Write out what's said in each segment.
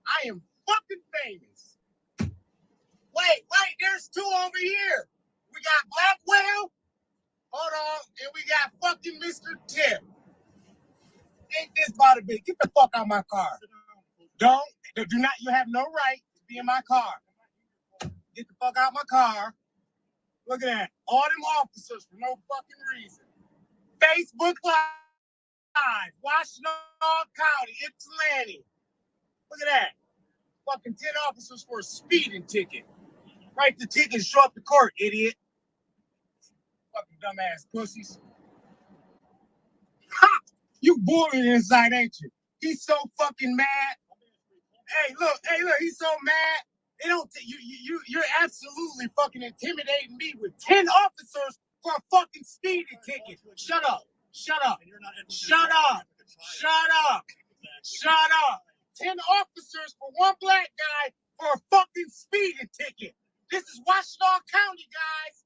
I am fucking famous. Wait, there's two over here. We got Blackwell. Hold on. And we got fucking Mr. Tip. Ain't this about a bit? Get the fuck out of my car. Do not, you have no right to be in my car. Get the fuck out of my car. Look at that. All them officers for no fucking reason. Facebook Live, Washington County, Ypsilanti. Look at that. Fucking 10 officers for a speeding ticket. Write the ticket and show up to court, idiot. Fucking dumbass pussies. Ha! You bullying inside, ain't you? He's so fucking mad. Hey, look, he's so mad. They don't you're absolutely fucking intimidating me with 10 officers for a fucking speeding ticket. Shut up. 10 officers for one black guy for a fucking speeding ticket. This is Washington County, guys.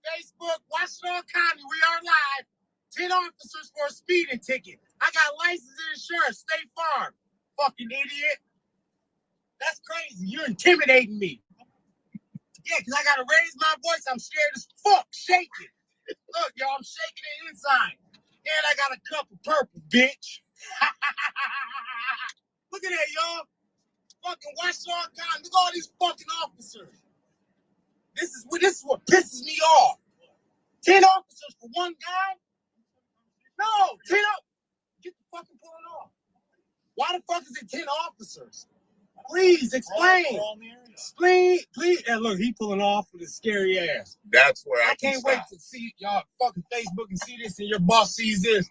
Facebook, Washington County, we are live. 10 officers for a speeding ticket. I got license and insurance, State Farm. Fucking idiot. That's crazy. You're intimidating me. Yeah, because I got to raise my voice. I'm scared as fuck. Shaking. Look, y'all, I'm shaking it inside. And I got a cup of purple, bitch. Look at that, y'all. Fucking Washington County. Look at all these fucking officers. This is what pisses me off. 10 officers for one guy? No, 10 up. Get the fucking pulling off. Why the fuck is it 10 officers? Please explain. Please. And look, he pulling off with his scary ass. That's where I can't wait to see y'all fucking Facebook and see this, and your boss sees this.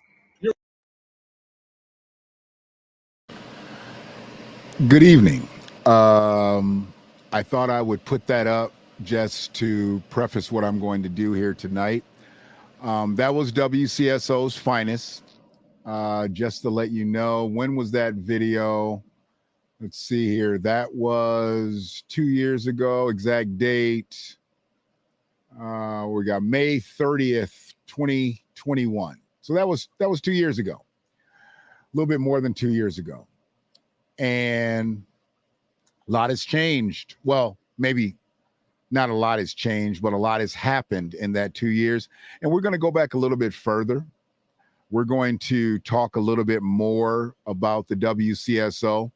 Good evening. I thought I would put that up just to preface what I'm going to do here tonight. That was WCSO's finest. Just to let you know, when was that video? Let's see here. That was 2 years ago. Exact date. We got May 30th, 2021. So that was 2 years ago. A little bit more than 2 years ago. And a lot has changed. Well, maybe not a lot has changed, but a lot has happened in that 2 years. And we're going to go back a little bit further. We're going to talk a little bit more about the WCSO.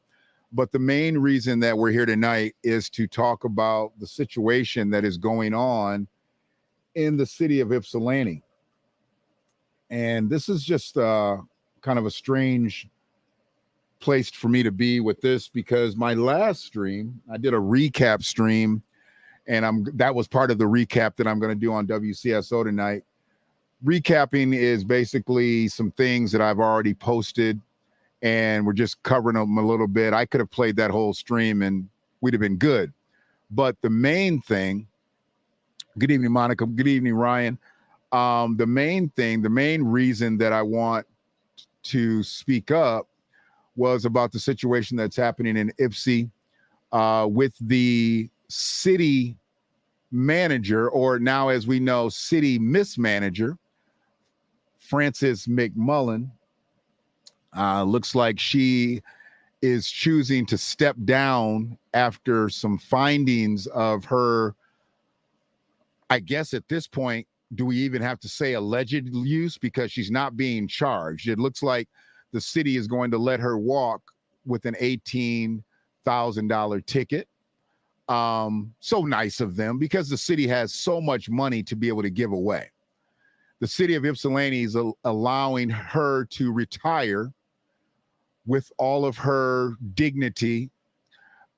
But the main reason that we're here tonight is to talk about the situation that is going on in the city of Ypsilanti. And this is just kind of a strange place for me to be with this, because my last stream, I did a recap stream, and that was part of the recap that I'm going to do on WCSO tonight. Recapping is basically some things that I've already posted, and we're just covering them a little bit. I could have played that whole stream and we'd have been good. But the main thing, good evening, Monica. Good evening, Ryan. The main reason that I want to speak up was about the situation that's happening in Ypsi with the city manager, or now as we know, city mismanager, Frances McMullen. Looks like she is choosing to step down after some findings of her, I guess at this point, do we even have to say alleged use, because she's not being charged? It looks like the city is going to let her walk with an $18,000 ticket. So nice of them, because the city has so much money to be able to give away. The city of Ypsilanti is allowing her to retire with all of her dignity,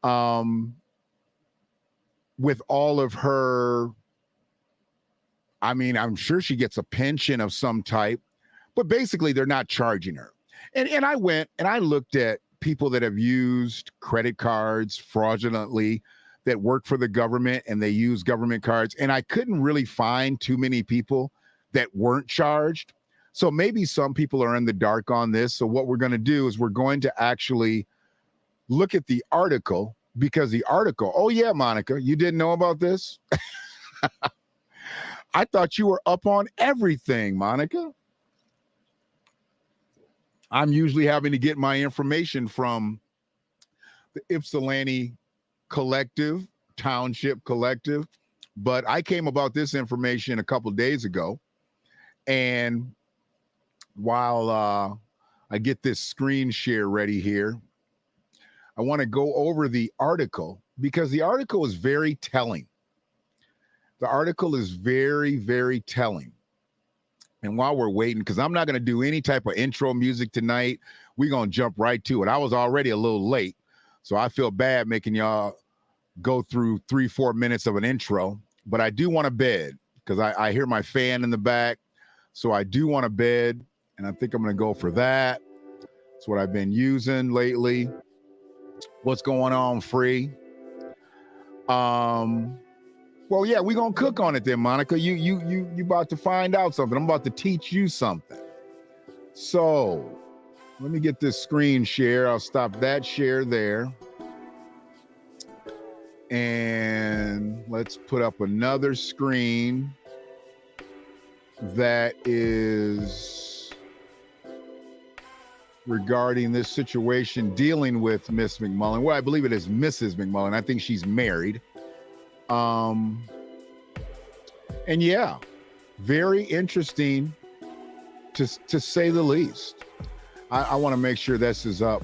with all of her, I mean, I'm sure she gets a pension of some type, but basically they're not charging her. And I went and I looked at people that have used credit cards fraudulently, that work for the government and they use government cards, and I couldn't really find too many people that weren't charged. So maybe some people are in the dark on this. So what we're going to do is we're going to actually look at the article, because the article, oh yeah, Monica, you didn't know about this? I thought you were up on everything, Monica. I'm usually having to get my information from the Ypsilanti collective, township collective. But I came about this information a couple of days ago. And while I get this screen share ready here, I want to go over the article because the article is very telling. The article is very, very telling. And while we're waiting, because I'm not going to do any type of intro music tonight, we're going to jump right to it. I was already a little late, so I feel bad making y'all go through 3-4 minutes of an intro. But I do want to bed because I hear my fan in the back. So I do want to bed, and I think I'm going to go for that. That's what I've been using lately. What's going on, Free? Well, yeah, we're gonna cook on it then, Monica. You about to find out something. I'm about to teach you something. So let me get this screen share. I'll stop that share there. And let's put up another screen that is regarding this situation dealing with Miss McMullen. Well, I believe it is Mrs. McMullen. I think she's married. And yeah, very interesting to say the least. I want to make sure this is up.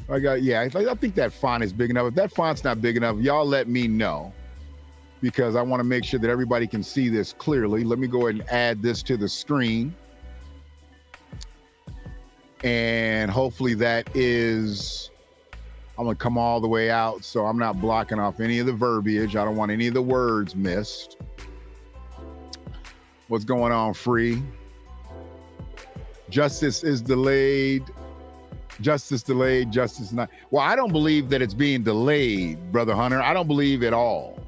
I think that font is big enough. If that font's not big enough, y'all let me know because I want to make sure that everybody can see this clearly. Let me go ahead and add this to the screen. And hopefully that is, I'm going to come all the way out so I'm not blocking off any of the verbiage. I don't want any of the words missed. What's going on, Free? Justice is delayed. Justice delayed. Justice not. Well, I don't believe that it's being delayed, Brother Hunter. I don't believe at all.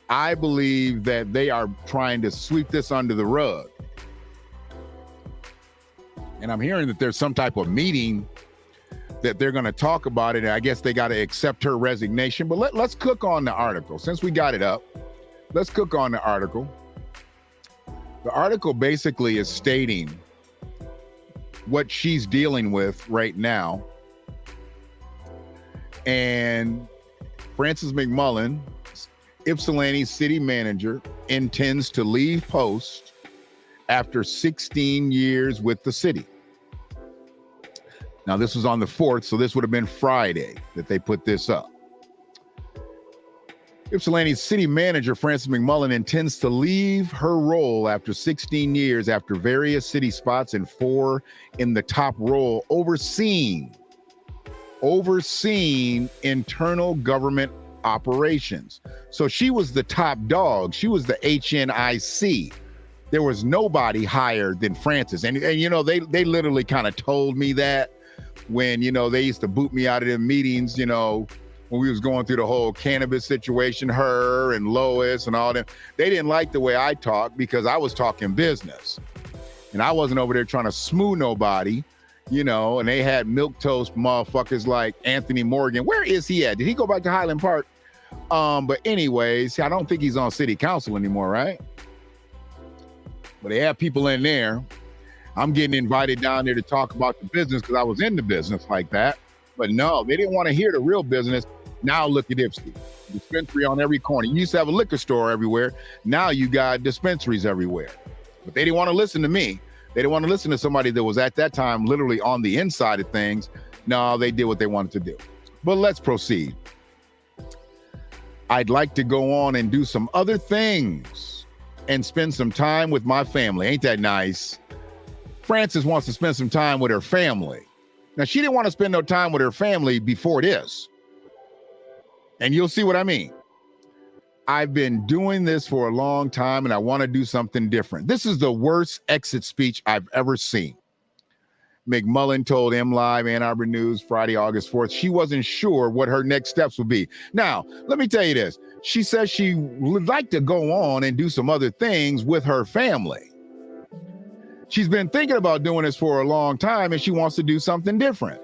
I believe that they are trying to sweep this under the rug. And I'm hearing that there's some type of meeting that they're going to talk about it. I guess they got to accept her resignation. But let's cook on the article. Since we got it up, let's cook on the article. The article basically is stating what she's dealing with right now. And Frances McMullen, Ypsilanti city manager, intends to leave post after 16 years with the city. Now, this was on the 4th, so this would have been Friday that they put this up. Ypsilanti city manager Frances McMullen intends to leave her role after 16 years after various city spots and 4 in the top role overseeing internal government operations. So she was the top dog. She was the HNIC. There was nobody higher than Frances. And you know, they literally kind of told me that when, you know, they used to boot me out of them meetings, you know, when we was going through the whole cannabis situation, her and Lois and all them. They didn't like the way I talked because I was talking business. And I wasn't over there trying to smooth nobody, you know, and they had milquetoast motherfuckers like Anthony Morgan. Where is he at? Did he go back to Highland Park? But anyways, I don't think he's on city council anymore, right? But they have people in there. I'm getting invited down there to talk about the business because I was in the business like that. But no, they didn't want to hear the real business. Now look at Ypsi. Dispensary on every corner. You used to have a liquor store everywhere. Now you got dispensaries everywhere. But they didn't want to listen to me. They didn't want to listen to somebody that was at that time literally on the inside of things. No, they did what they wanted to do. But let's proceed. I'd like to go on and do some other things and spend some time with my family. Ain't that nice? Frances wants to spend some time with her family. Now, she didn't want to spend no time with her family before this. And you'll see what I mean. I've been doing this for a long time and I want to do something different. This is the worst exit speech I've ever seen. McMullen told MLive, Ann Arbor News, Friday, August 4th, she wasn't sure what her next steps would be. Now, let me tell you this. She says she would like to go on and do some other things with her family. She's been thinking about doing this for a long time and she wants to do something different.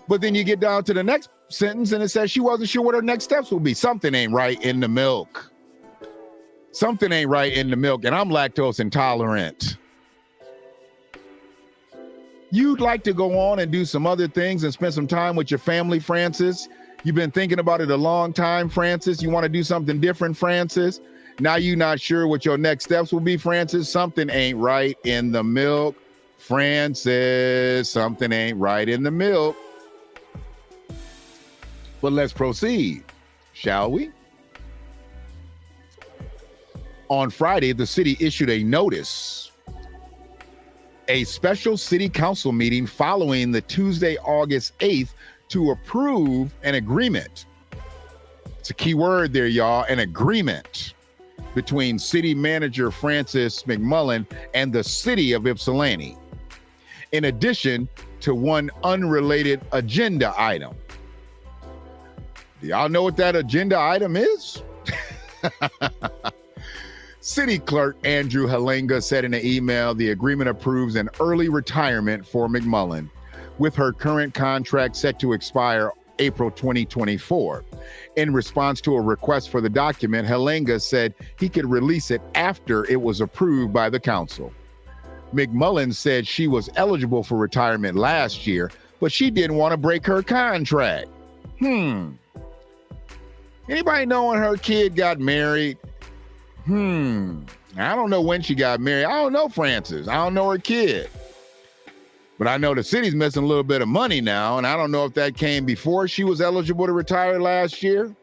But then you get down to the next sentence and it says she wasn't sure what her next steps will be. Something ain't right in the milk. Something ain't right in the milk, and I'm lactose intolerant. You'd like to go on and do some other things and spend some time with your family, Francis. You've been thinking about it a long time, Francis. You want to do something different, Francis. Now you're not sure what your next steps will be, Francis. Something ain't right in the milk, Francis. Something ain't right in the milk. But let's proceed, shall we? On Friday, the city issued a notice, a special city council meeting following the Tuesday, August 8th, to approve an agreement. It's a key word there, y'all, an agreement between city manager Francis McMullen and the city of Ypsilanti, in addition to one unrelated agenda item. Do y'all know what that agenda item is? City Clerk Andrew Halenga said in an email, the agreement approves an early retirement for McMullen, with her current contract set to expire April 2024. In response to a request for the document, Halenga said he could release it after it was approved by the council. McMullen said she was eligible for retirement last year, but she didn't want to break her contract. Anybody know when her kid got married? I don't know when she got married. I don't know Francis. I don't know her kid. But I know the city's missing a little bit of money now, and I don't know if that came before she was eligible to retire last year,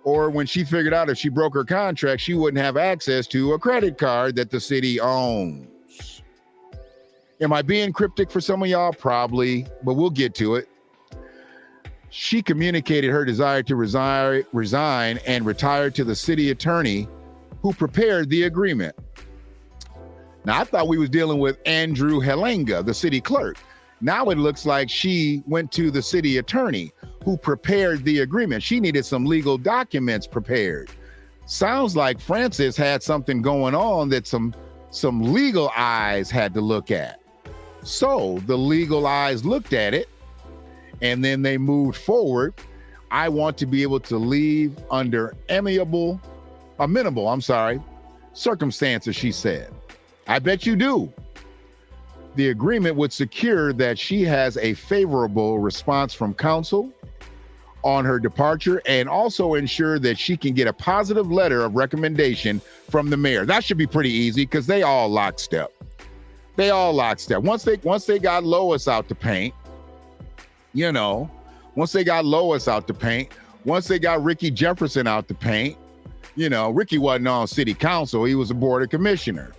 or when she figured out if she broke her contract, she wouldn't have access to a credit card that the city owns. Am I being cryptic for some of y'all? Probably, but we'll get to it. She communicated her desire to resign and retire to the city attorney who prepared the agreement. Now, I thought we was dealing with Andrew Halenga, the city clerk. Now it looks like she went to the city attorney who prepared the agreement. She needed some legal documents prepared. Sounds like Francis had something going on that some legal eyes had to look at. So the legal eyes looked at it, and then they moved forward. I want to be able to leave under amenable circumstances, she said. I bet you do. The agreement would secure that she has a favorable response from council on her departure, and also ensure that she can get a positive letter of recommendation from the mayor. That should be pretty easy because they all lockstep. Once they got Lois out to paint, once they got Ricky Jefferson out to paint, Ricky wasn't on city council. He was a board of commissioner,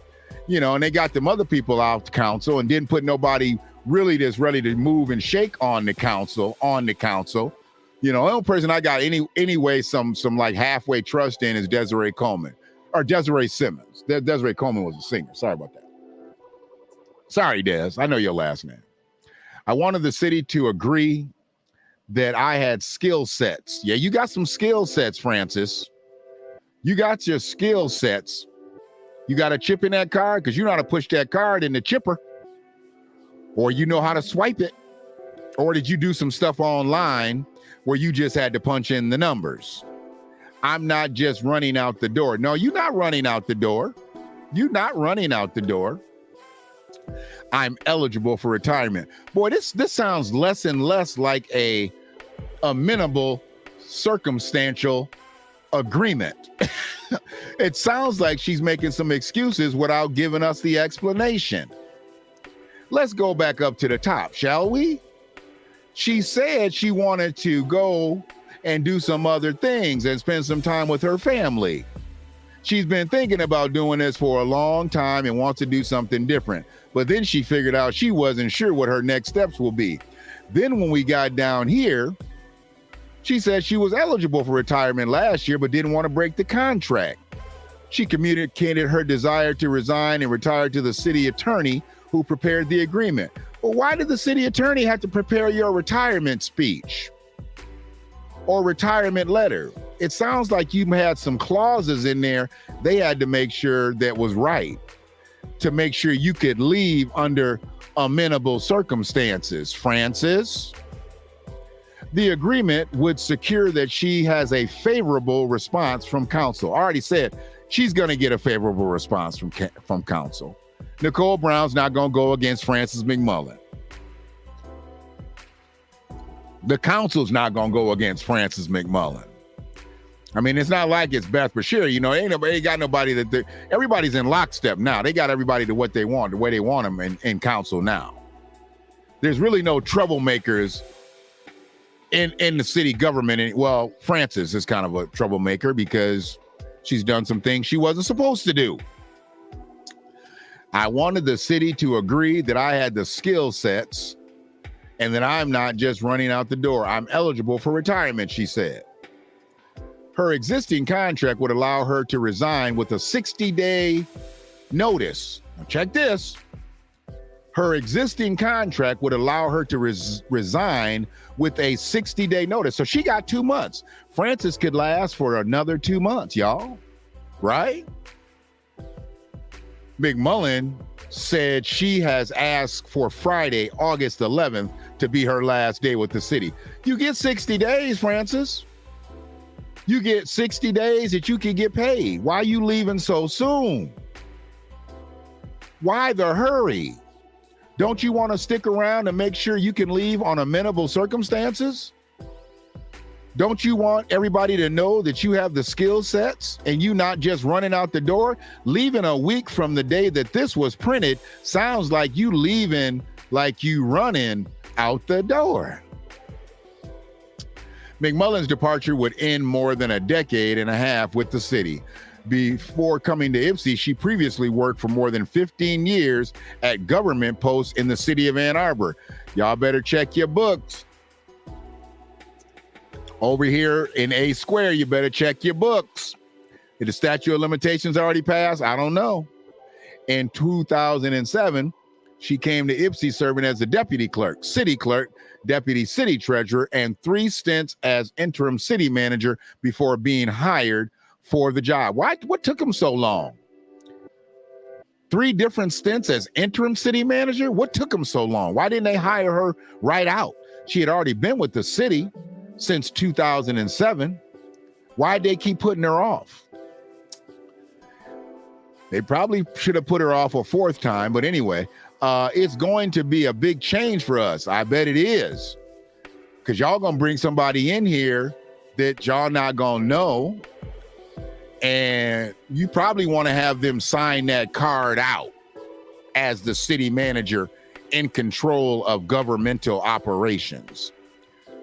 and they got them other people out to council and didn't put nobody really that's ready to move and shake on the council. The only person I got anyway, some like halfway trust in is Desiree Coleman or Desiree Simmons. Desiree Coleman was a singer. Sorry about that. Sorry, Des. I know your last name. I wanted the city to agree that I had skill sets. Yeah, you got some skill sets, Francis. You got your skill sets. You got a chip in that card because you know how to push that card in the chipper, or you know how to swipe it, or did you do some stuff online where you just had to punch in the numbers? I'm not just running out the door. No, you're not running out the door. I'm eligible for retirement. Boy, this sounds less and less like a amenable circumstantial agreement. It sounds like she's making some excuses without giving us the explanation. Let's go back up to the top, shall we? She said she wanted to go and do some other things and spend some time with her family. She's been thinking about doing this for a long time and wants to do something different. But then she figured out she wasn't sure what her next steps will be. Then when we got down here, she said she was eligible for retirement last year, but didn't want to break the contract. She communicated her desire to resign and retire to the city attorney who prepared the agreement. Well, why did the city attorney have to prepare your retirement speech or retirement letter? It sounds like you had some clauses in there they had to make sure that was right to make sure you could leave under amenable circumstances, Francis. The agreement would secure that she has a favorable response from council. I already said she's going to get a favorable response from council. Nicole Brown's not going to go against Francis McMullen. The council's not going to go against Frances McMullen. I mean, it's not like it's Beth Bashir. You know, ain't got nobody everybody's in lockstep now. They got everybody to what they want, the way they want them in council now. There's really no troublemakers in the city government. Well, Frances is kind of a troublemaker because she's done some things she wasn't supposed to do. I wanted the city to agree that I had the skill sets and that I'm not just running out the door. I'm eligible for retirement, she said. Her existing contract would allow her to resign with a 60-day notice. Now check this. Her existing contract would allow her to resign with a 60-day notice. So she got 2 months. Frances could last for another 2 months, y'all. Right? McMullen said she has asked for Friday, August 11th, to be her last day with the city. You get 60 days, Frances. You get 60 days that you can get paid. Why are you leaving so soon? Why the hurry? Don't you want to stick around and make sure you can leave on amenable circumstances? Don't you want everybody to know that you have the skill sets and you not just running out the door? Leaving a week from the day that this was printed sounds like you leaving like you running out the door. McMullen's departure would end more than a decade and a half with the city. Before coming to Ypsi, she previously worked for more than 15 years at government posts in the city of Ann Arbor. Y'all better check your books. Over here in A Square, you better check your books. Did the statute of limitations already pass? I don't know. In 2007, she came to Ypsi serving as a deputy clerk, city clerk, deputy city treasurer, and 3 stints as interim city manager before being hired for the job. What took him so long? 3 different stints as interim city manager? What took him so long? Why didn't they hire her right out? She had already been with the city since 2007. Why'd they keep putting her off? They probably should have put her off a 4th time, but anyway, it's going to be a big change for us. I bet it is. Because y'all gonna bring somebody in here that y'all not gonna know. And you probably want to have them sign that card out as the city manager in control of governmental operations.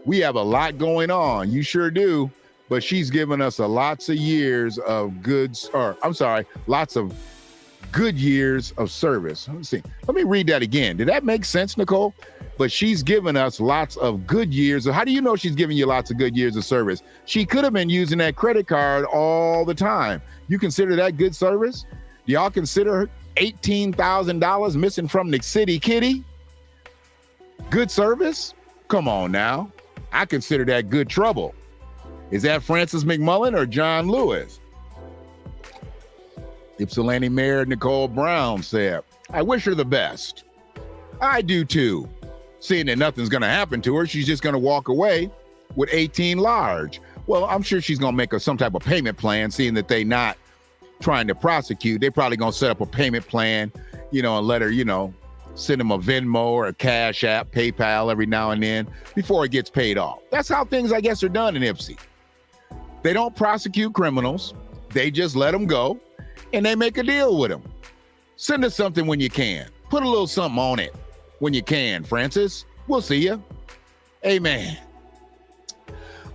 We have a lot going on. You sure do. But she's given us lots of years of lots of good years of service. Let's see. Let me read that again. Did that make sense, Nicole? But she's given us lots of good years. How do you know she's giving you lots of good years of service? She could have been using that credit card all the time. You consider that good service? Do y'all consider $18,000 missing from the city kitty good service? Come on now. I consider that good trouble. Is that Frances McMullen or John Lewis? Ypsilanti Mayor Nicole Brown said, I wish her the best. I do too. Seeing that nothing's going to happen to her, she's just going to walk away with 18 large. Well, I'm sure she's going to make some type of payment plan, seeing that they not trying to prosecute. They probably going to set up a payment plan, and let her, send them a Venmo or a CashApp, PayPal every now and then before it gets paid off. That's how things, I guess, are done in Ypsi. They don't prosecute criminals. They just let them go and they make a deal with them. Send us something when you can. Put a little something on it when you can, Frances. We'll see you. Amen.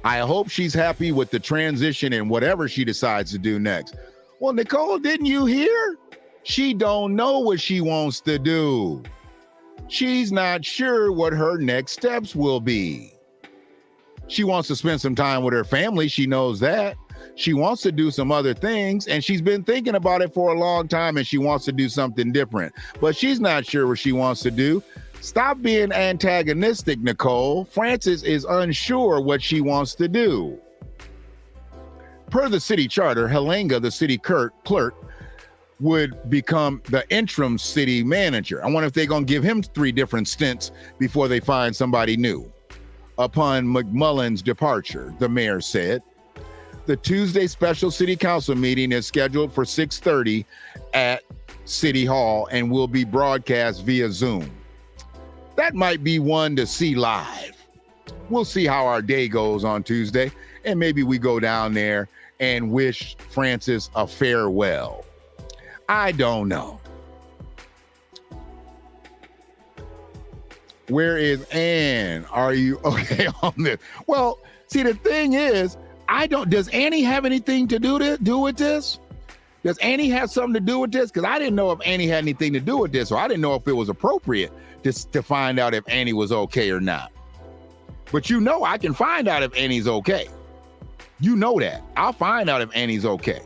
I hope she's happy with the transition and whatever she decides to do next. Well, Nicole, didn't you hear? She don't know what she wants to do. She's not sure what her next steps will be. She wants to spend some time with her family. She knows that. She wants to do some other things, and she's been thinking about it for a long time, and she wants to do something different. But she's not sure what she wants to do. Stop being antagonistic, Nicole. Frances is unsure what she wants to do. Per the city charter, Helanga, the city clerk, would become the interim city manager. I wonder if they're going to give him 3 different stints before they find somebody new. Upon McMullen's departure, the mayor said, the Tuesday special city council meeting is scheduled for 6:30 at City Hall and will be broadcast via Zoom. That might be one to see live. We'll see how our day goes on Tuesday, and maybe we go down there and wish Francis a farewell. I don't know. Where is Ann? Are you okay on this? Well, see, the thing is, does Annie have anything to do with this? Does Annie have something to do with this? Because I didn't know if Annie had anything to do with this, or I didn't know if it was appropriate to find out if Annie was okay or not. But you know I can find out if Annie's okay. You know that. I'll find out if Annie's okay.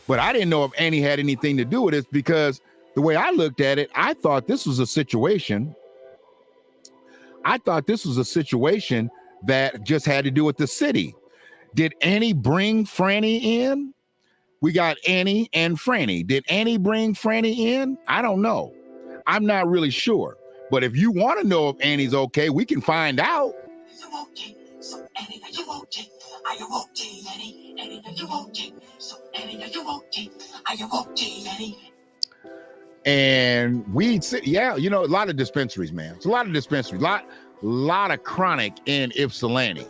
But I didn't know if Annie had anything to do with this, because the way I looked at it, I thought this was a situation that just had to do with the city. Did Annie bring Franny in? We got Annie and Franny. Did Annie bring Franny in? I don't know. I'm not really sure. But if you want to know if Annie's okay, we can find out. You okay? So Annie, are you okay? Are you okay, Annie? Annie, are you okay? So Annie, are you okay? Are you okay, Annie? And a lot of dispensaries, man. It's a lot of dispensaries, lot of chronic in Ypsilanti.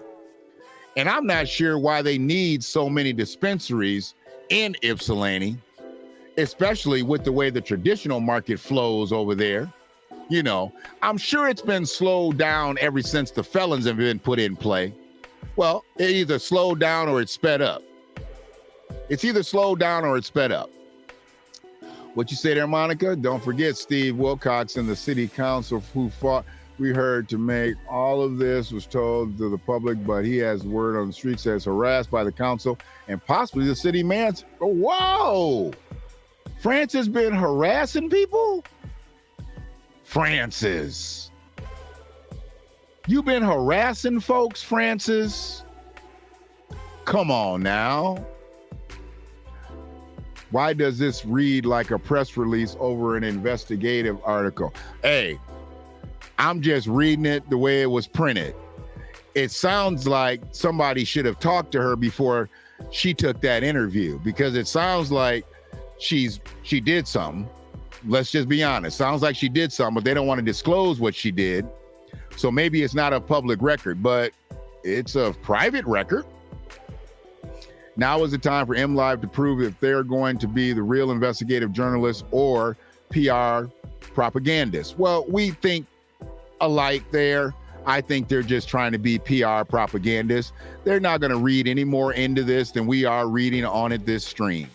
And I'm not sure why they need so many dispensaries in Ypsilanti, especially with the way the traditional market flows over there. You know, I'm sure it's been slowed down ever since the felons have been put in play. Well, it either slowed down or it's sped up. It's either slowed down or it's sped up. What you say there, Monica? Don't forget Steve Wilcox and the city council who fought. We heard to make all of this was told to the public, but he has word on the street says harassed by the council and possibly the city man. Whoa! Francis been harassing people? Francis. You been harassing folks, Francis? Come on now. Why does this read like a press release over an investigative article? Hey, I'm just reading it the way it was printed. It sounds like somebody should have talked to her before she took that interview, because it sounds like she did something. Let's just be honest. Sounds like she did something, but they don't want to disclose what she did. So maybe it's not a public record, but it's a private record. Now is the time for MLive to prove if they're going to be the real investigative journalists or PR propagandists. Well, we think alike there. I think they're just trying to be PR propagandists. They're not going to read any more into this than we are reading on it this stream.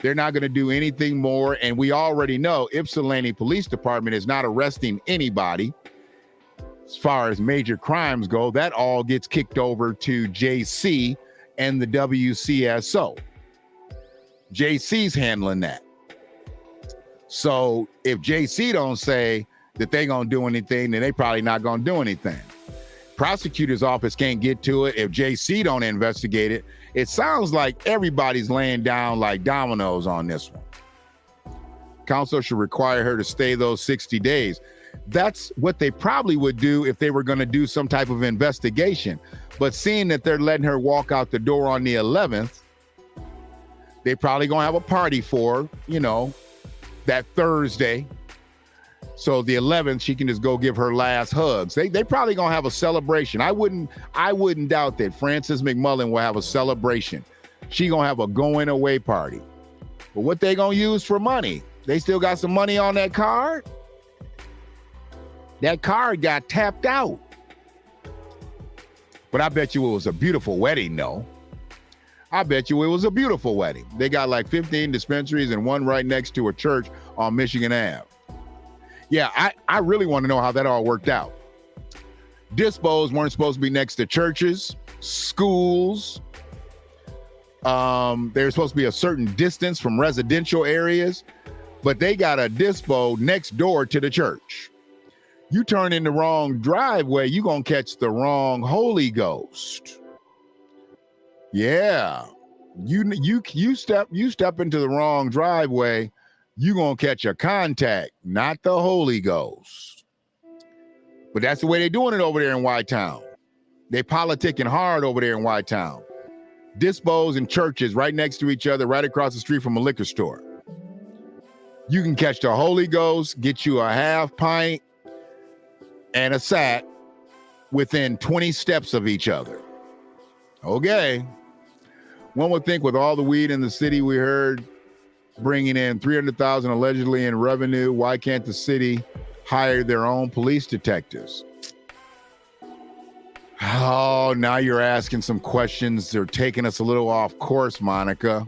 They're not going to do anything more. And we already know Ypsilanti Police Department is not arresting anybody. As far as major crimes go, that all gets kicked over to JC and the WCSO. JC's handling that. So if JC don't say that they gonna do anything, then they probably not gonna do anything. Prosecutor's office can't get to it if JC don't investigate it. It sounds like everybody's laying down like dominoes on this one. Council should require her to stay those 60 days. That's what they probably would do if they were going to do some type of investigation. But seeing that they're letting her walk out the door on the 11th, they probably going to have a party for, that Thursday. So the 11th, she can just go give her last hugs. They probably going to have a celebration. I wouldn't doubt that Frances McMullen will have a celebration. She going to have a going away party. But what they going to use for money? They still got some money on that card? That card got tapped out. But I bet you it was a beautiful wedding, though. I bet you it was a beautiful wedding. They got like 15 dispensaries and one right next to a church on Michigan Ave. Yeah, I really want to know how that all worked out. Dispos weren't supposed to be next to churches, schools. They were supposed to be a certain distance from residential areas, but they got a dispo next door to the church. You turn in the wrong driveway, you're going to catch the wrong Holy Ghost. Yeah. You step into the wrong driveway, you're going to catch a contact, not the Holy Ghost. But that's the way they're doing it over there in Whitetown. They politicking hard over there in Whitetown. Dispos and churches right next to each other, right across the street from a liquor store. You can catch the Holy Ghost, get you a half pint and a sack, within 20 steps of each other. Okay. One would think with all the weed in the city we heard bringing in $300,000 allegedly in revenue, why can't the city hire their own police detectives? Oh, now you're asking some questions. They're taking us a little off course, Monica.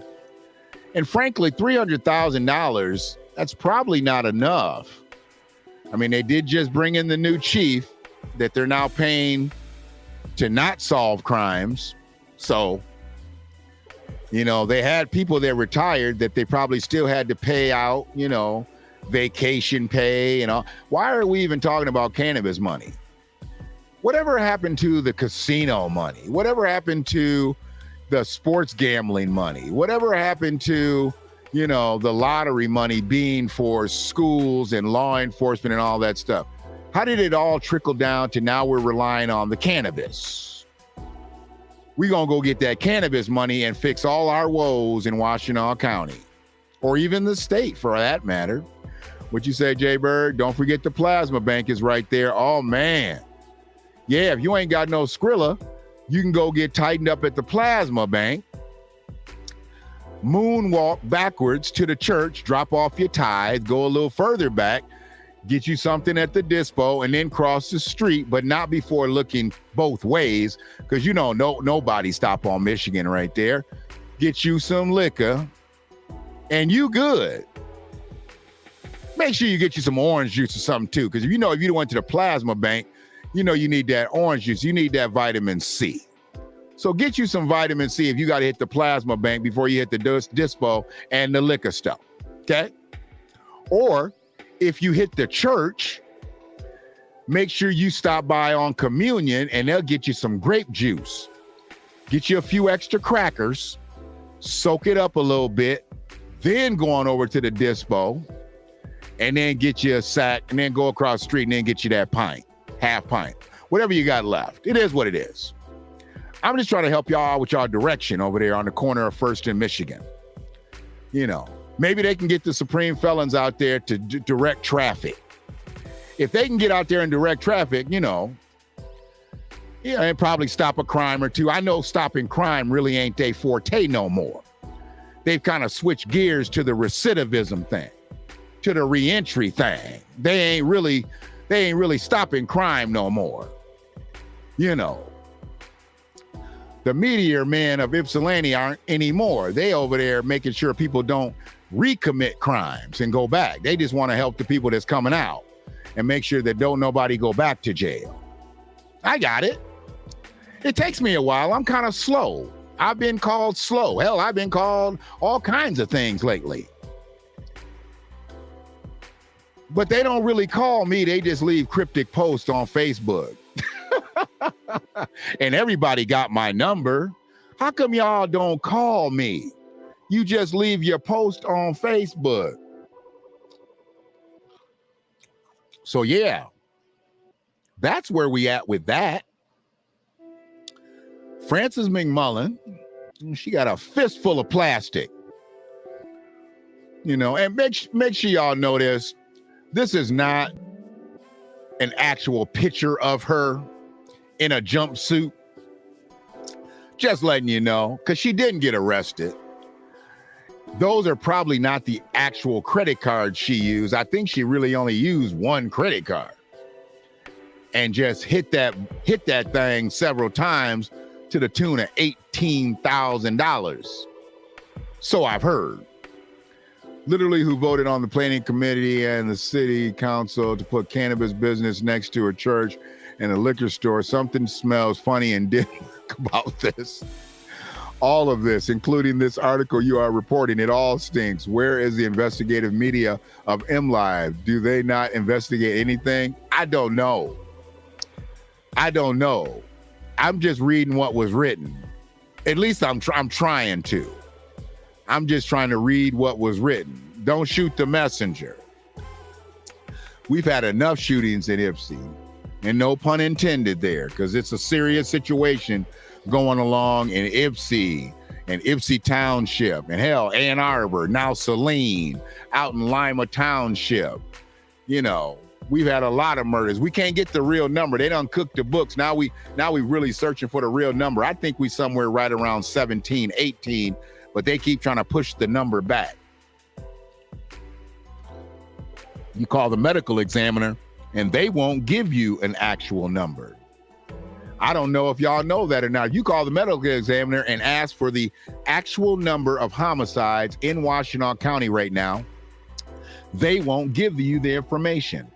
And frankly, $300,000, that's probably not enough. I mean, they did just bring in the new chief that they're now paying to not solve crimes. So, you know, they had people that retired that they probably still had to pay out, you know, vacation pay and all. Why are we even talking about cannabis money? Whatever happened to the casino money? Whatever happened to the sports gambling money? Whatever happened to, you know, the lottery money being for schools and law enforcement and all that stuff? How did it all trickle down to now we're relying on the cannabis? We're going to go get that cannabis money and fix all our woes in Washtenaw County, or even the state for that matter. What you say, Jay Bird? Don't forget the plasma bank is right there. Oh, man. Yeah, if you ain't got no Skrilla, you can go get tightened up at the plasma bank, moonwalk backwards to the church, drop off your tithe, go a little further back, get you something at the dispo, and then cross the street, but not before looking both ways, because you know nobody stop on Michigan right there. Get you some liquor, and you good. Make sure you get you some orange juice or something too, because if you went to the plasma bank, you know you need that orange juice. You need that vitamin C. So get you some vitamin C if you got to hit the plasma bank before you hit the dispo and the liquor stuff, okay? Or if you hit the church, make sure you stop by on communion and they'll get you some grape juice. Get you a few extra crackers, soak it up a little bit, then go on over to the dispo and then get you a sack and then go across the street and then get you that pint, half pint, whatever you got left. It is what it is. I'm just trying to help y'all out with y'all direction over there on the corner of 1st and Michigan. You know, maybe they can get the supreme felons out there to direct traffic. If they can get out there and direct traffic, you know, yeah, and probably stop a crime or two. I know stopping crime really ain't their forte no more. They've kind of switched gears to the recidivism thing, to the reentry thing. They ain't really stopping crime no more. You know, the meteor men of Ypsilanti aren't anymore. They over there making sure people don't recommit crimes and go back. They just want to help the people that's coming out and make sure that don't nobody go back to jail. I got it. It takes me a while. I'm kind of slow. I've been called slow. Hell, I've been called all kinds of things lately. But they don't really call me. They just leave cryptic posts on Facebook. And everybody got my number. How come y'all don't call me? You just leave your post on Facebook. So yeah, that's where we at with that. Frances McMullen, she got a fistful of plastic. You know, and make sure y'all know this. This is not an actual picture of her in a jumpsuit. Just letting you know, because she didn't get arrested. Those are probably not the actual credit cards she used. I think she really only used one credit card and just hit that thing several times to the tune of $18,000. So I've heard. Literally, who voted on the planning committee and the city council to put cannabis business next to a church and a liquor store. Something smells funny and didn't work about this. All of this, including this article you are reporting, it all stinks. Where is the investigative media of MLive? Do they not investigate anything? I don't know. I'm just reading what was written. At least I'm trying to. I'm just trying to read what was written. Don't shoot the messenger. We've had enough shootings in Ypsi, and no pun intended there, because it's a serious situation going along in Ypsi and Ypsi Township, and hell, Ann Arbor, now Saline, out in Lima Township. You know, We've had a lot of murders. We can't get the real number. They done cooked the books. Now we really searching for the real number. I think we somewhere right around 17, 18, but they keep trying to push the number back. You call the medical examiner and they won't give you an actual number. I don't know if y'all know that or not. You call the medical examiner and ask for the actual number of homicides in Washtenaw County right now, they won't give you the information.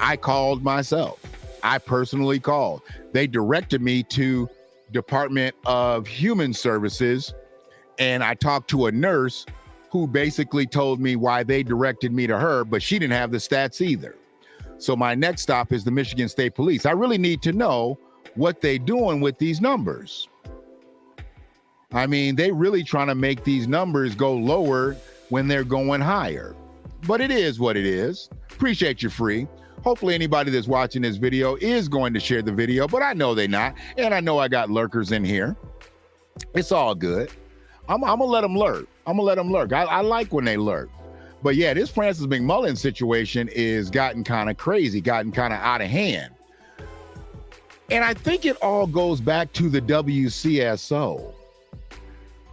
I called myself. I personally called. They directed me to Department of Human Services, and I talked to a nurse who basically told me why they directed me to her, but she didn't have the stats either. So my next stop is the Michigan State Police. I really need to know what they doing with these numbers. I mean, they really trying to make these numbers go lower when they're going higher. But it is what it is. Appreciate you, Free. Hopefully anybody that's watching this video is going to share the video, but I know they're not. And I know I got lurkers in here. It's all good. I'm gonna let them lurk. I'm gonna let them lurk. I like when they lurk. But yeah, this Francis McMullen situation is gotten kind of crazy, gotten kind of out of hand. And I think it all goes back to the WCSO.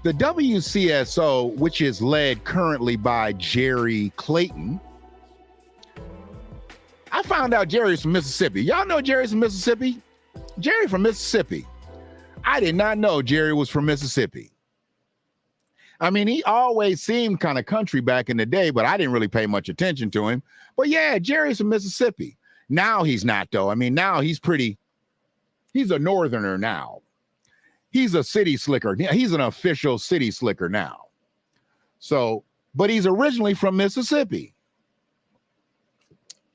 The WCSO, which is led currently by Jerry Clayton. I found out Jerry's from Mississippi. Y'all know Jerry's from Mississippi? Jerry from Mississippi. I did not know Jerry was from Mississippi. I mean, he always seemed kind of country back in the day, but I didn't really pay much attention to him. But yeah, Jerry's from Mississippi. Now he's not, though. I mean, now he's a northerner now. He's a city slicker. He's an official city slicker now. So, but he's originally from Mississippi.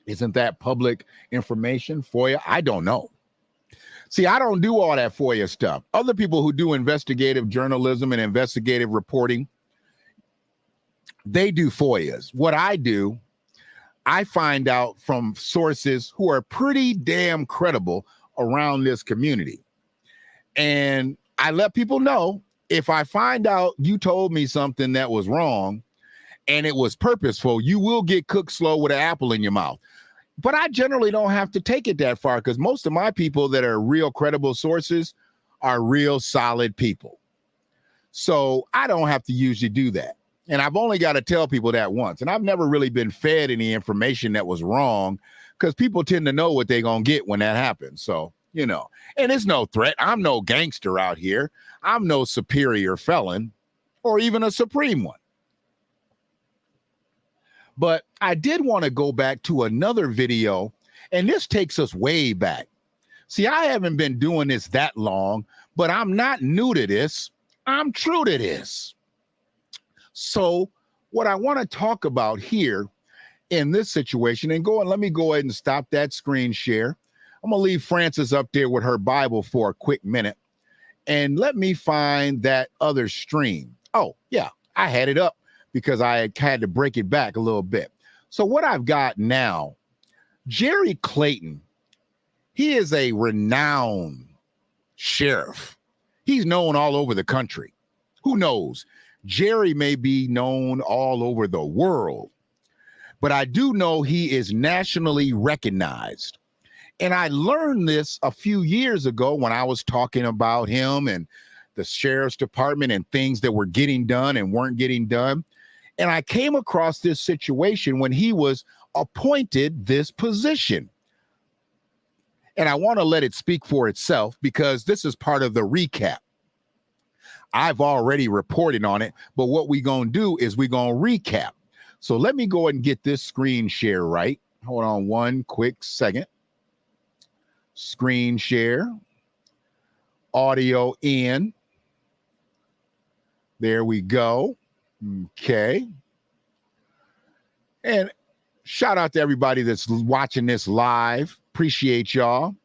Isn't that public information for you? I don't know. See, I don't do all that FOIA stuff. Other people who do investigative journalism and investigative reporting, they do FOIAs. What I do, I find out from sources who are pretty damn credible around this community. And I let people know, if I find out you told me something that was wrong and it was purposeful, you will get cooked slow with an apple in your mouth. But I generally don't have to take it that far, because most of my people that are real credible sources are real solid people. So I don't have to usually do that. And I've only got to tell people that once. And I've never really been fed any information that was wrong, because people tend to know what they're going to get when that happens. So, you know, and it's no threat. I'm no gangster out here. I'm no superior felon or even a supreme one. But I did want to go back to another video, and this takes us way back. See, I haven't been doing this that long, but I'm not new to this. I'm true to this. So what I want to talk about here in this situation, and let me go ahead and stop that screen share. I'm going to leave Frances up there with her Bible for a quick minute, and let me find that other stream. Oh, yeah, I had it up because I had to break it back a little bit. So what I've got now, Jerry Clayton, he is a renowned sheriff. He's known all over the country. Who knows? Jerry may be known all over the world, but I do know he is nationally recognized. And I learned this a few years ago when I was talking about him and the sheriff's department and things that were getting done and weren't getting done. And I came across this situation when he was appointed this position. And I want to let it speak for itself, because this is part of the recap. I've already reported on it, but what we're going to do is we're going to recap. So let me go ahead and get this screen share right. Hold on one quick second. Screen share. Audio in. There we go. Okay. And shout out to everybody that's watching this live. Appreciate y'all.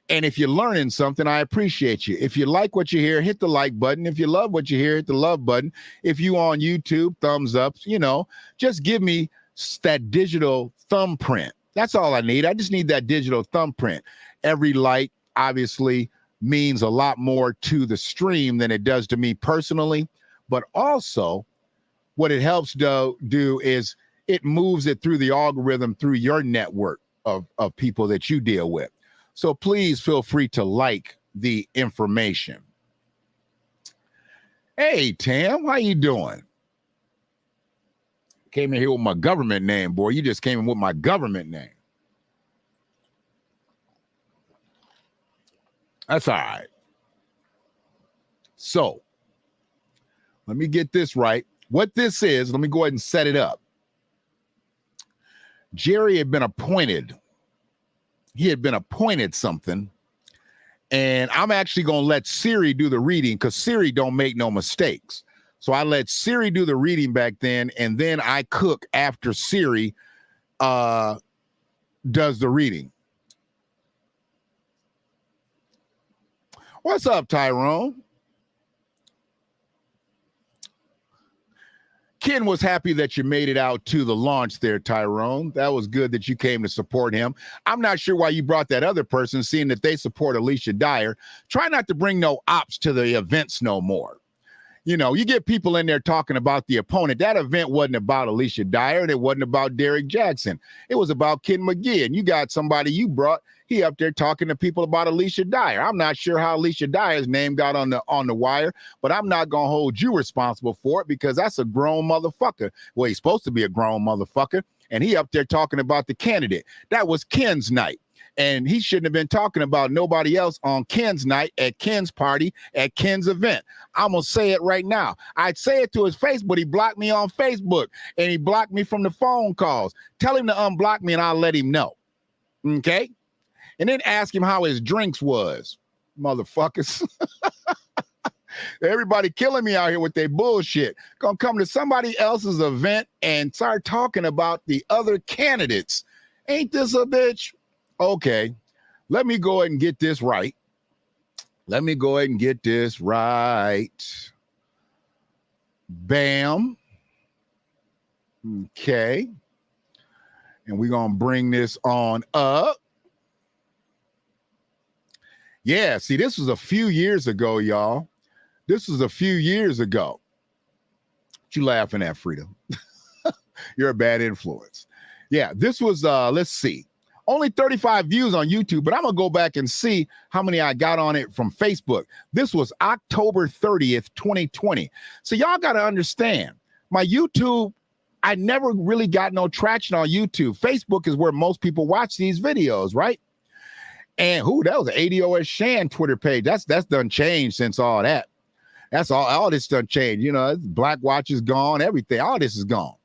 And if you're learning something, I appreciate you. If you like what you hear, hit the like button. If you love what you hear, hit the love button. If you on YouTube, thumbs up. You know, just give me that digital thumbprint. That's all I need. I just need that digital thumbprint. Every like obviously means a lot more to the stream than it does to me personally. But also, what it helps do is it moves it through the algorithm through your network of people that you deal with. So please feel free to like the information. Hey, Tam, how you doing? Came in here with my government name, boy. You just came in with my government name. That's all right. So let me get this right. What this is, let me go ahead and set it up. Jerry had been appointed. He had been appointed something. And I'm actually going to let Siri do the reading because Siri don't make no mistakes. So I let Siri do the reading back then, and then I cook after Siri does the reading. What's up, Tyrone? Ken was happy that you made it out to the launch there, Tyrone. That was good that you came to support him. I'm not sure why you brought that other person, seeing that they support Alicia Dyer. Try not to bring no ops to the events no more. You know, you get people in there talking about the opponent. That event wasn't about Alicia Dyer, and it wasn't about Derek Jackson. It was about Ken McGee, and you got somebody you brought. He up there talking to people about Alicia Dyer. I'm not sure how Alicia Dyer's name got on the wire, but I'm not going to hold you responsible for it because that's a grown motherfucker. Well, he's supposed to be a grown motherfucker, and he up there talking about the candidate. That was Ken's night. And he shouldn't have been talking about nobody else on Ken's night, at Ken's party, at Ken's event. I'm going to say it right now. I'd say it to his face, but he blocked me on Facebook, and he blocked me from the phone calls. Tell him to unblock me, and I'll let him know. Okay? And then ask him how his drinks was, motherfuckers. Everybody killing me out here with their bullshit. Gonna come to somebody else's event and start talking about the other candidates. Ain't this a bitch? Okay, let me go ahead and get this right. Let me go ahead and get this right. Bam. Okay. And we're going to bring this on up. Yeah, see, this was a few years ago, y'all. This was a few years ago. What you laughing at, Frida? You're a bad influence. Yeah, this was, let's see. Only 35 views on YouTube, but I'm going to go back and see how many I got on it from Facebook. This was October 30th, 2020. So y'all got to understand, my YouTube, I never really got no traction on YouTube. Facebook is where most people watch these videos, right? And that was an ADOS Shan Twitter page. That's done changed since all that. That's all this done changed. You know, Black Watch is gone, everything. All this is gone.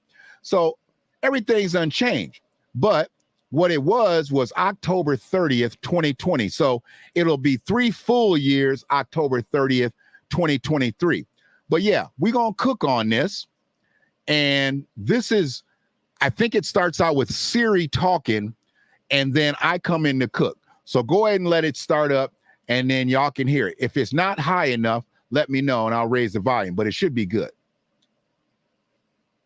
So everything's unchanged. But what it was October 30th, 2020. So it'll be 3 full years, October 30th, 2023. But yeah, we're going to cook on this. And this is, I think it starts out with Siri talking, and then I come in to cook. So go ahead and let it start up, and then y'all can hear it. If it's not high enough, let me know, and I'll raise the volume, but it should be good.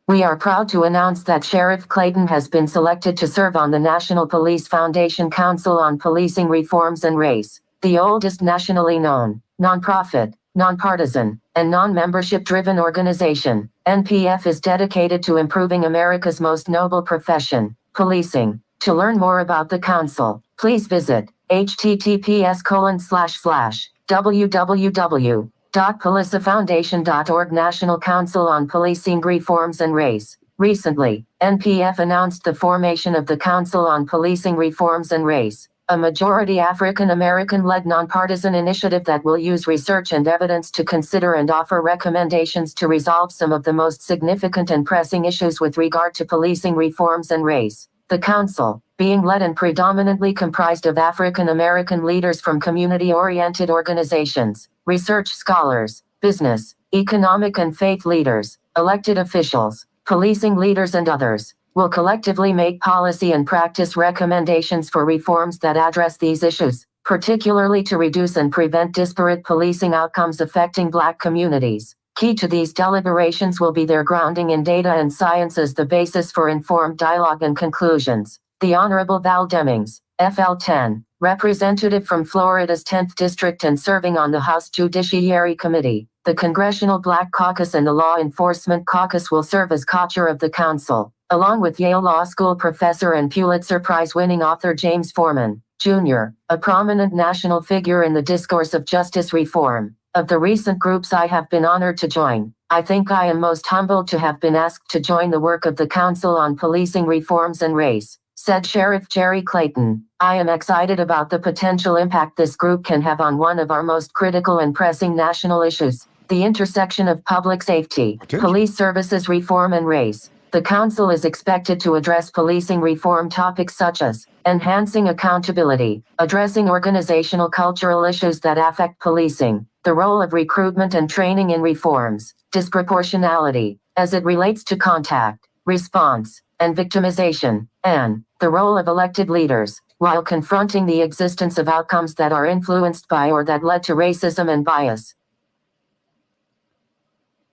We are proud to announce that Sheriff Clayton has been selected to serve on the National Police Foundation Council on Policing Reforms and Race, the oldest nationally known, nonprofit, nonpartisan, and non-membership-driven organization. NPF is dedicated to improving America's most noble profession, policing. To learn more about the council, please visit https://www.policifoundation.org. National Council on Policing Reforms and Race. Recently, NPF announced the formation of the Council on Policing Reforms and Race, a majority African American-led nonpartisan initiative that will use research and evidence to consider and offer recommendations to resolve some of the most significant and pressing issues with regard to policing reforms and race. The council, being led and predominantly comprised of African American leaders from community-oriented organizations, research scholars, business, economic and faith leaders, elected officials, policing leaders and others, will collectively make policy and practice recommendations for reforms that address these issues, particularly to reduce and prevent disparate policing outcomes affecting Black communities. Key to these deliberations will be their grounding in data and science as the basis for informed dialogue and conclusions. The Honorable Val Demings, FL10, representative from Florida's 10th District and serving on the House Judiciary Committee, the Congressional Black Caucus and the Law Enforcement Caucus, will serve as co-chair of the council. along with Yale Law School professor and Pulitzer Prize-winning author James Forman, Jr., a prominent national figure in the discourse of justice reform. Of the recent groups I have been honored to join, I think I am most humbled to have been asked to join the work of the Council on Policing Reforms and Race, said Sheriff Jerry Clayton. I am excited about the potential impact this group can have on one of our most critical and pressing national issues, the intersection of public safety, police services reform and race. The Council is expected to address policing reform topics such as enhancing accountability, addressing organizational cultural issues that affect policing, the role of recruitment and training in reforms, disproportionality, as it relates to contact, response, and victimization, and the role of elected leaders, while confronting the existence of outcomes that are influenced by or that led to racism and bias.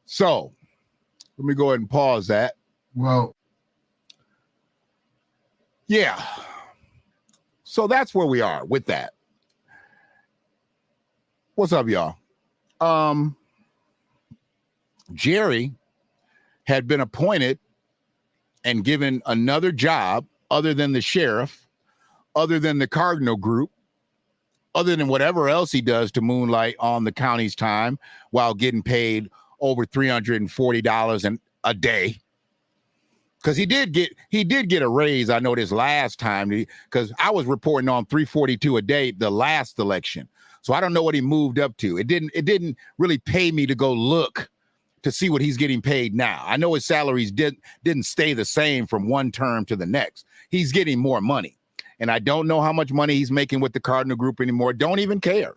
So, let me go ahead and pause that. Well, yeah. So that's where we are with that. What's up, y'all? Jerry had been appointed and given another job other than the sheriff, other than the Cardinal Group, other than whatever else he does to moonlight on the county's time while getting paid over $340 a day. Because he did get a raise. I know this last time, because I was reporting on $342 a day the last election. So I don't know what he moved up to. It didn't really pay me to go look to see what he's getting paid now. I know his salaries didn't stay the same from one term to the next. He's getting more money. And I don't know how much money he's making with the Cardinal Group anymore. Don't even care.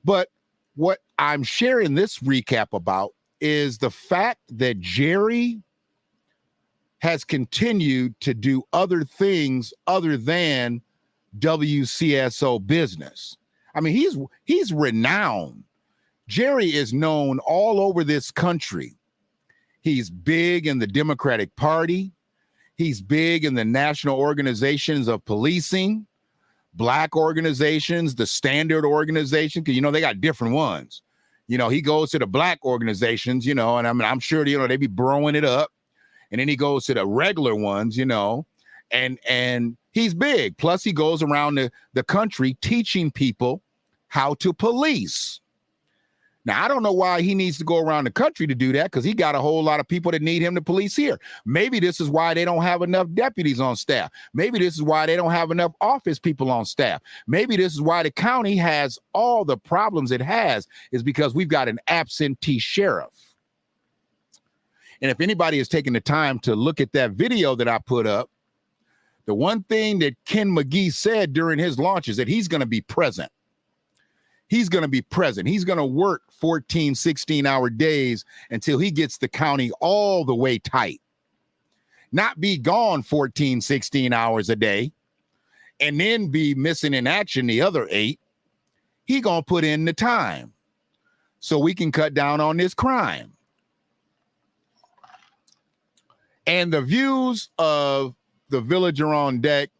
But what I'm sharing this recap about is the fact that Jerry has continued to do other things other than WCSO business. I mean, he's renowned. Jerry is known all over this country. He's big in the Democratic Party. He's big in the national organizations of policing, black organizations, the standard organization, because, they got different ones. He goes to the black organizations, and I'm sure, they be broing it up. And then he goes to the regular ones, and he's big. Plus, he goes around the country teaching people how to police. Now, I don't know why he needs to go around the country to do that, because he got a whole lot of people that need him to police here. Maybe this is why they don't have enough deputies on staff. Maybe this is why they don't have enough office people on staff. Maybe this is why the county has all the problems it has, is because we've got an absentee sheriff. And if anybody has taken the time to look at that video that I put up, the one thing that Ken McGee said during his launch is that he's going to be present. He's going to be present. He's going to work 14, 16-hour days until he gets the county all the way tight. Not be gone 14, 16 hours a day and then be missing in action the other 8. He going to put in the time so we can cut down on this crime. And the views of the villager on deck,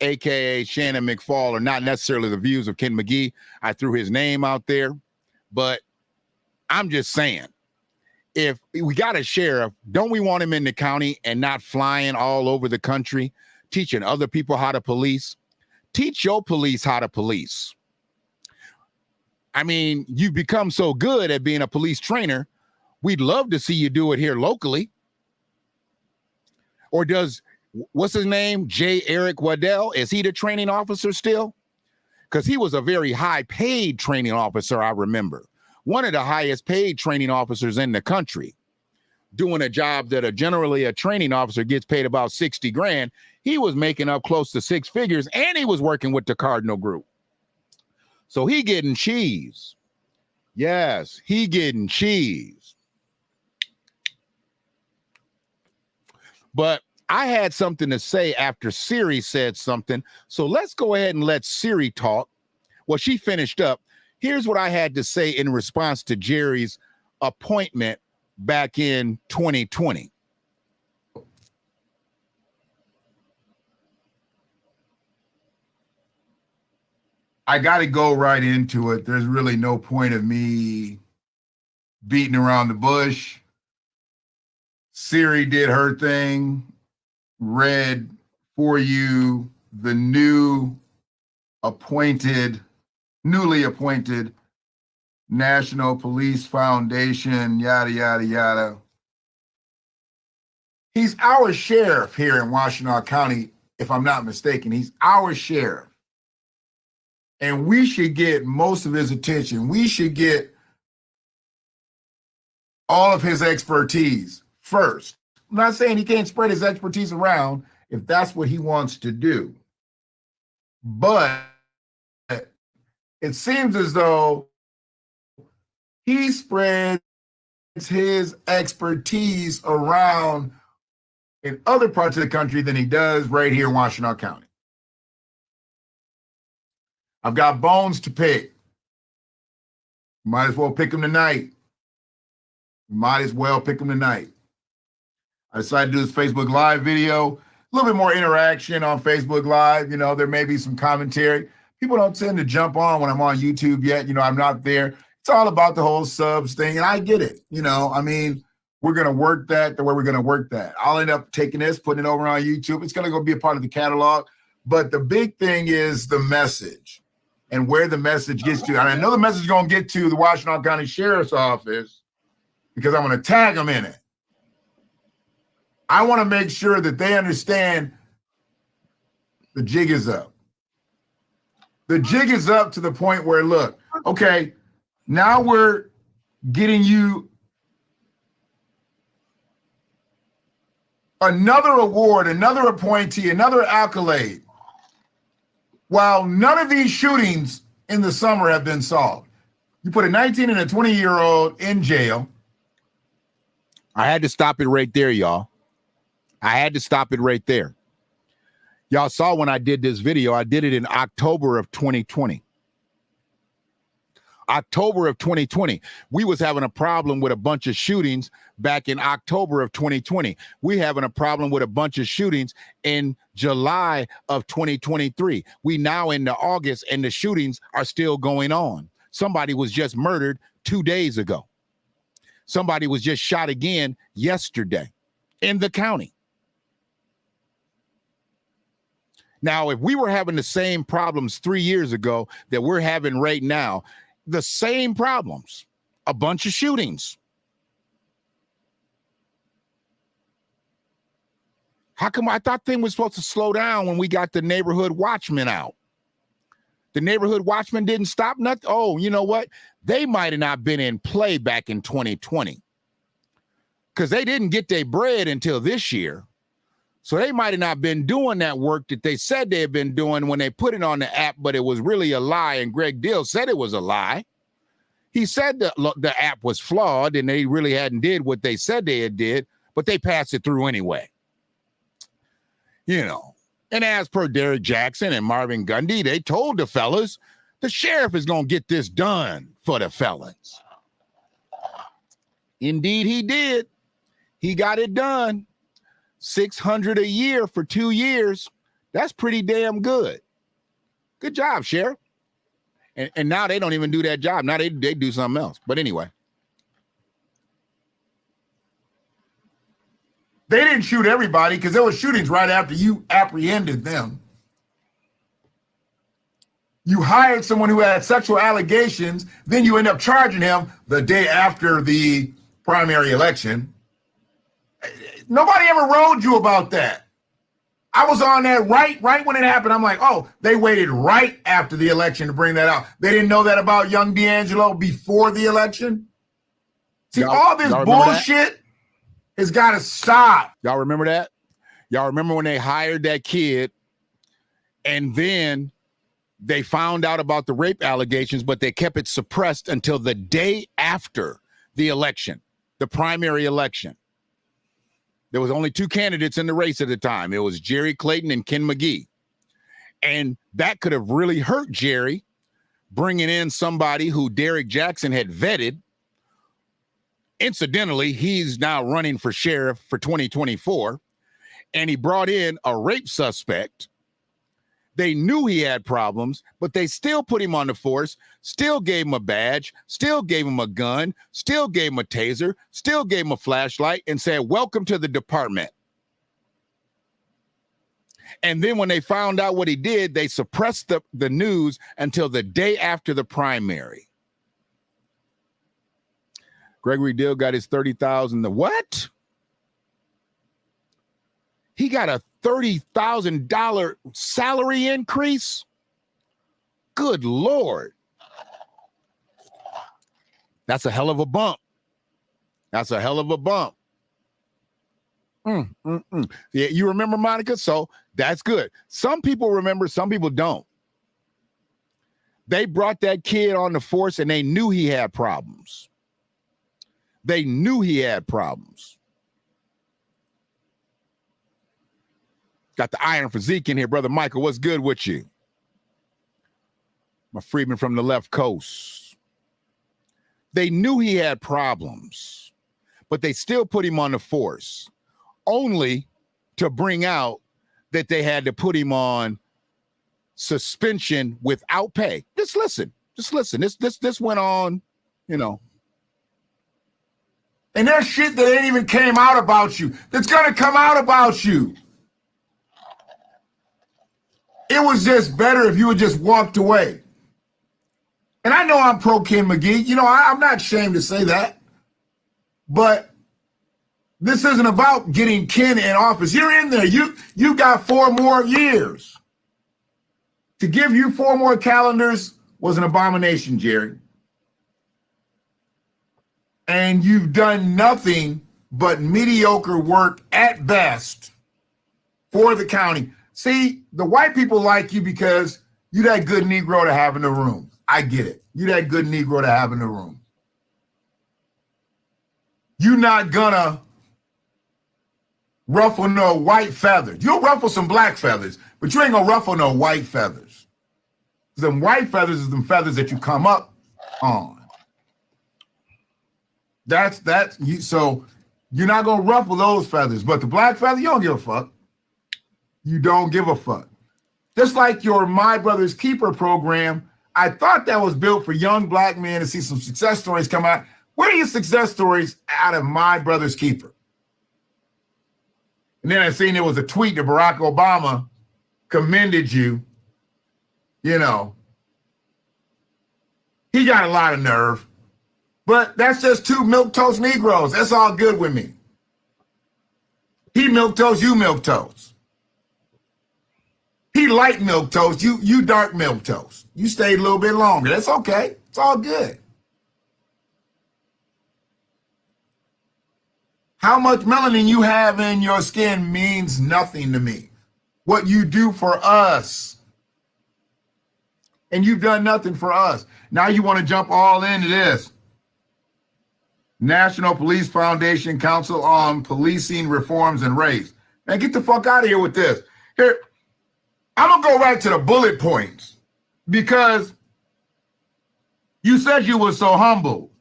a.k.a. Shannon McFall, are not necessarily the views of Ken McGee. I threw his name out there, but I'm just saying, if we got a sheriff, don't we want him in the county and not flying all over the country, teaching other people how to police? Teach your police how to police. I mean, you've become so good at being a police trainer. We'd love to see you do it here locally. Or does, what's his name? J. Eric Waddell, is he the training officer still? Because he was a very high paid training officer, I remember. One of the highest paid training officers in the country, doing a job that generally a training officer gets paid about 60 grand. He was making up close to 6 figures, and he was working with the Cardinal Group. So he getting cheese. Yes, he getting cheese. But I had something to say after Siri said something. So let's go ahead and let Siri talk. Well, she finished up. Here's what I had to say in response to Jerry's appointment back in 2020. I got to go right into it. There's really no point of me beating around the bush. Siri did her thing, read for you the newly appointed National Police Foundation, yada, yada, yada. He's our sheriff here in Washtenaw County, if I'm not mistaken. He's our sheriff. And we should get most of his attention. We should get all of his expertise first. I'm not saying he can't spread his expertise around if that's what he wants to do. But it seems as though he spreads his expertise around in other parts of the country than he does right here in Washtenaw County. I've got bones to pick. Might as well pick them tonight. I decided to do this Facebook Live video. A little bit more interaction on Facebook Live. You know, there may be some commentary. People don't tend to jump on when I'm on YouTube yet. You know, I'm not there. It's all about the whole subs thing, and I get it. You know, I mean, we're going to work that the way we're going to work that. I'll end up taking this, putting it over on YouTube. It's going to go be a part of the catalog. But the big thing is the message and where the message gets to. And I know the message is going to get to the Washtenaw County Sheriff's Office because I'm going to tag them in it. I want to make sure that they understand the jig is up. The jig is up to the point where, look, okay, now we're getting you another award, another appointee, another accolade, while none of these shootings in the summer have been solved. You put a 19 and a 20-year-old in jail. I had to stop it right there, y'all. I had to stop it right there. Y'all saw when I did this video, I did it in October of 2020. October of 2020. We was having a problem with a bunch of shootings back in October of 2020. We having a problem with a bunch of shootings in July of 2023. We now into August and the shootings are still going on. Somebody was just murdered 2 days ago. Somebody was just shot again yesterday in the county. Now, if we were having the same problems 3 years ago that we're having right now, the same problems, a bunch of shootings. How come I thought things was supposed to slow down when we got the neighborhood watchmen out? The neighborhood watchmen didn't stop nothing. Oh, you know what? They might have not been in play back in 2020 because they didn't get their bread until this year. So they might have not been doing that work that they said they had been doing when they put it on the app, but it was really a lie. And Greg Dill said it was a lie. He said the app was flawed and they really hadn't did what they said they had did, but they passed it through anyway. You know, and as per Derek Jackson and Marvin Gundy, they told the fellas, the sheriff is going to get this done for the felons. Indeed, he did. He got it done. $600 a year for 2 years. That's pretty damn good. Good job, Sheriff. And now they don't even do that job. Now they do something else. But anyway. They didn't shoot everybody because there were shootings right after you apprehended them. You hired someone who had sexual allegations, then you end up charging him the day after the primary election. Nobody ever wrote you about that. I was on that right when it happened. I'm like, oh, they waited right after the election to bring that out. They didn't know that about young D'Angelo before the election. See, all this bullshit has got to stop. Y'all remember that? Y'all remember when they hired that kid and then they found out about the rape allegations, but they kept it suppressed until the day after the election, the primary election. There was only 2 candidates in the race at the time. It was Jerry Clayton and Ken McGee. And that could have really hurt Jerry, bringing in somebody who Derek Jackson had vetted. Incidentally, he's now running for sheriff for 2024. And he brought in a rape suspect They knew he had problems, but they still put him on the force, still gave him a badge, still gave him a gun, still gave him a taser, still gave him a flashlight, and said, welcome to the department. And then when they found out what he did, they suppressed the news until the day after the primary. Gregory Dill got his $30,000. The what? He got a $30,000 salary increase? Good Lord. That's a hell of a bump. That's a hell of a bump. Yeah, you remember, Monica? So that's good. Some people remember, some people don't. They brought that kid on the force and they knew he had problems. They knew he had problems. Got the iron physique in here. Brother Michael, what's good with you? My freedman from the left coast. They knew he had problems, but they still put him on the force, only to bring out that they had to put him on suspension without pay. Just listen. This went on, you know. And there's shit that ain't even came out about you that's gonna come out about you. It was just better if you had just walked away. And I know I'm pro Ken McGee. You know, I'm not ashamed to say that. But this isn't about getting Ken in office. You're in there. You got 4 more years. To give you 4 more calendars was an abomination, Jerry. And you've done nothing but mediocre work at best for the county. See, the white people like you because you that good Negro to have in the room. I get it. You that good Negro to have in the room. You're not gonna ruffle no white feathers. You'll ruffle some black feathers, but you ain't gonna ruffle no white feathers. Them white feathers is them feathers that you come up on. So you're not gonna ruffle those feathers, but the black feather, you don't give a fuck. You don't give a fuck. Just like your My Brother's Keeper program, I thought that was built for young black men to see some success stories come out. Where are your success stories out of My Brother's Keeper? And then I seen there was a tweet that Barack Obama commended you. You know, he got a lot of nerve, but that's just 2 milquetoast Negroes. That's all good with me. He milquetoast, you milquetoast. He light milquetoast, you dark milquetoast. You stayed a little bit longer. That's okay. It's all good. How much melanin you have in your skin means nothing to me. What you do for us. And you've done nothing for us. Now you want to jump all into this. National Police Foundation Council on Policing Reforms and Race. Man, get the fuck out of here with this. Here, I'm going to go right to the bullet points because you said you were so humble.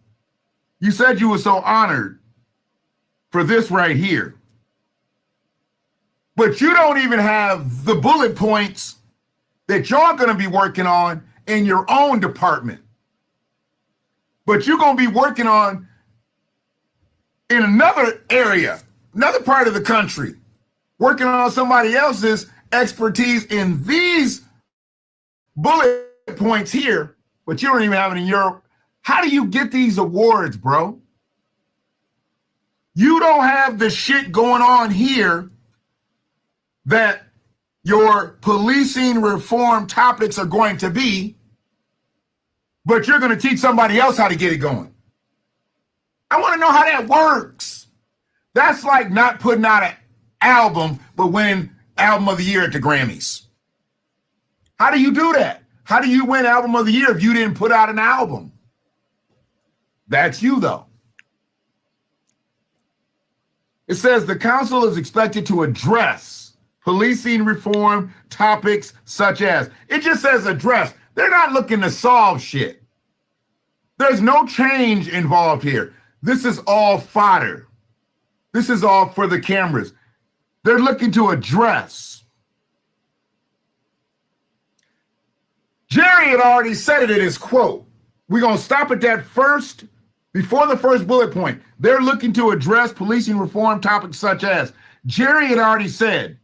You said you were so honored for this right here. But you don't even have the bullet points that you're going to be working on in your own department. But you're going to be working on in another area, another part of the country, working on somebody else's expertise in these bullet points here, but you don't even have it in your. How do you get these awards, bro? You don't have the shit going on here that your policing reform topics are going to be, but you're going to teach somebody else how to get it going. I want to know how that works. That's like not putting out an album, but winning Album of the Year at the Grammys. How do you do that? How do you win Album of the Year if you didn't put out an album? That's you, though. It says the council is expected to address policing reform topics such as, it just says address. They're not looking to solve shit. There's no change involved here. This is all fodder. This is all for the cameras. They're looking to address Jerry had already said it in his quote. We're going to stop at that first, before the first bullet point. They're looking to address policing reform topics such as, Jerry had already said,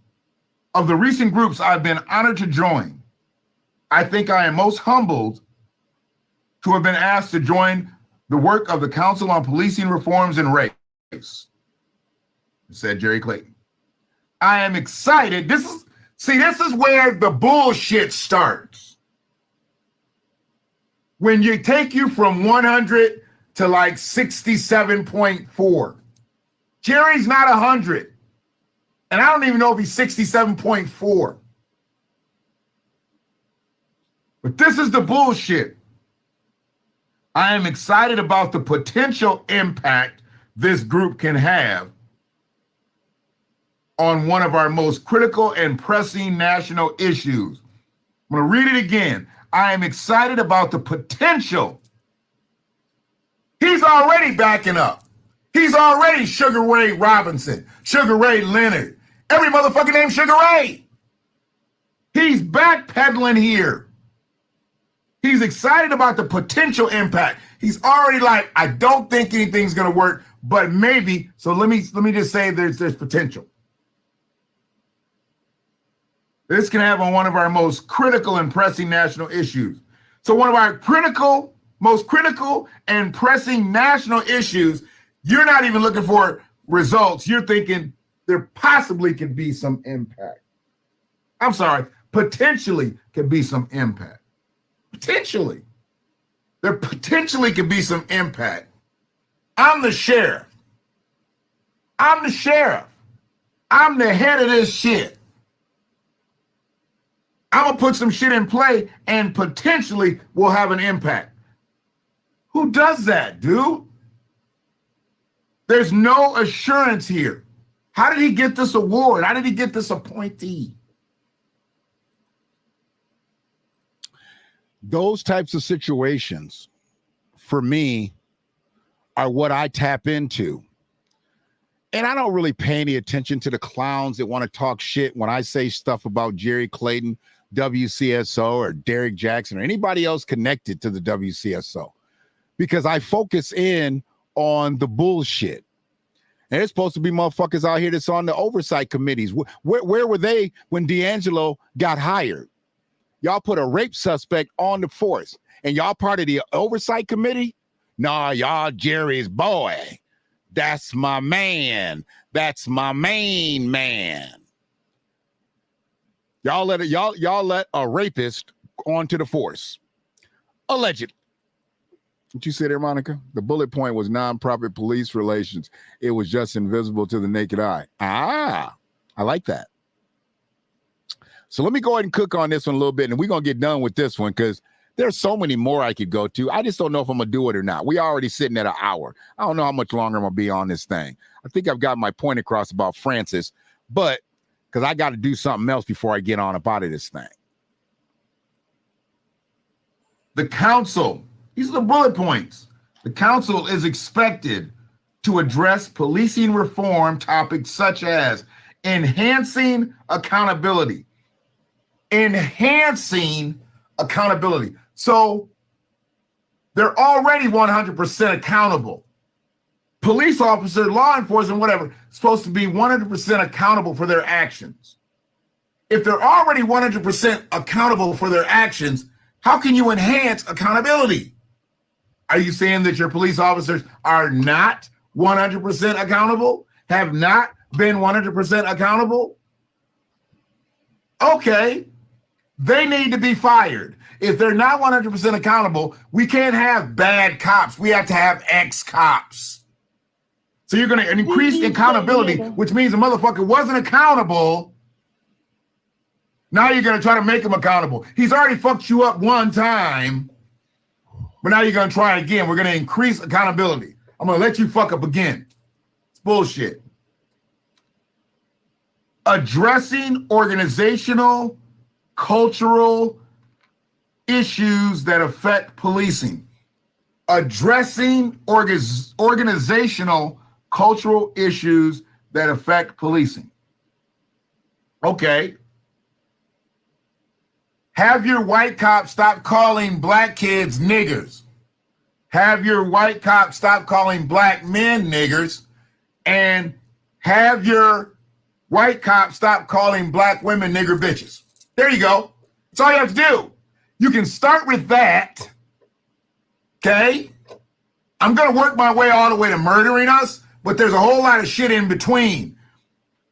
of the recent groups I've been honored to join, I think I am most humbled to have been asked to join the work of the Council on Policing Reforms and Race, said Jerry Clayton. I am excited. This is where the bullshit starts. When you take you from 100 to like 67.4. Jerry's not 100. And I don't even know if he's 67.4. But this is the bullshit. I am excited about the potential impact this group can have on one of our most critical and pressing national issues. I'm going to read it again. I am excited about the potential. He's already backing up. He's already Sugar Ray Robinson, Sugar Ray Leonard, every motherfucker named Sugar Ray. He's backpedaling here. He's excited about the potential impact. He's already like, I don't think anything's going to work, but maybe. So let me just say there's potential. This can have on one of our most critical and pressing national issues. So one of our most critical and pressing national issues, you're not even looking for results. You're thinking there possibly could be some impact. I'm sorry, potentially could be some impact. Potentially. There potentially could be some impact. I'm the sheriff. I'm the sheriff. I'm the head of this shit. I'm going to put some shit in play and potentially will have an impact. Who does that, dude? There's no assurance here. How did he get this award? How did he get this appointee? Those types of situations, for me, are what I tap into. And I don't really pay any attention to the clowns that want to talk shit when I say stuff about Jerry Clayton, WCSO, or Derek Jackson, or anybody else connected to the WCSO, because I focus in on the bullshit. And there's supposed to be motherfuckers out here that's on the oversight committees. Where were they when D'Angelo got hired? Y'all put a rape suspect on the force, and y'all part of the oversight committee? Nah, y'all Jerry's boy. That's my man. That's my main man. Y'all let a rapist onto the force. Allegedly. What you say there, Monica? The bullet point was nonprofit police relations. It was just invisible to the naked eye. Ah, I like that. So let me go ahead and cook on this one a little bit, and we're going to get done with this one because there's so many more I could go to. I just don't know if I'm going to do it or not. We already sitting at an hour. I don't know how much longer I'm going to be on this thing. I think I've got my point across about Francis, but because I got to do something else before I get on up out of this thing. The council, these are the bullet points. The council is expected to address policing reform topics such as enhancing accountability. Enhancing accountability. So they're already 100% accountable. Police officer, law enforcement, whatever, supposed to be 100% accountable for their actions. If they're already 100% accountable for their actions, how can you enhance accountability? Are you saying that your police officers are not 100% accountable? Have not been 100% accountable? Okay, they need to be fired. If they're not 100% accountable, we can't have bad cops. We have to have ex-cops. So you're going to increase accountability, which means the motherfucker wasn't accountable. Now you're going to try to make him accountable. He's already fucked you up one time, but now you're going to try again. We're going to increase accountability. I'm going to let you fuck up again. It's bullshit. Addressing organizational, cultural issues that affect policing. Addressing organizational, cultural issues that affect policing. Okay. Have your white cop stop calling black kids niggers. Have your white cop stop calling black men niggers. And have your white cop stop calling black women nigger bitches. There you go. That's all you have to do. You can start with that. Okay? I'm going to work my way all the way to murdering us, but there's a whole lot of shit in between.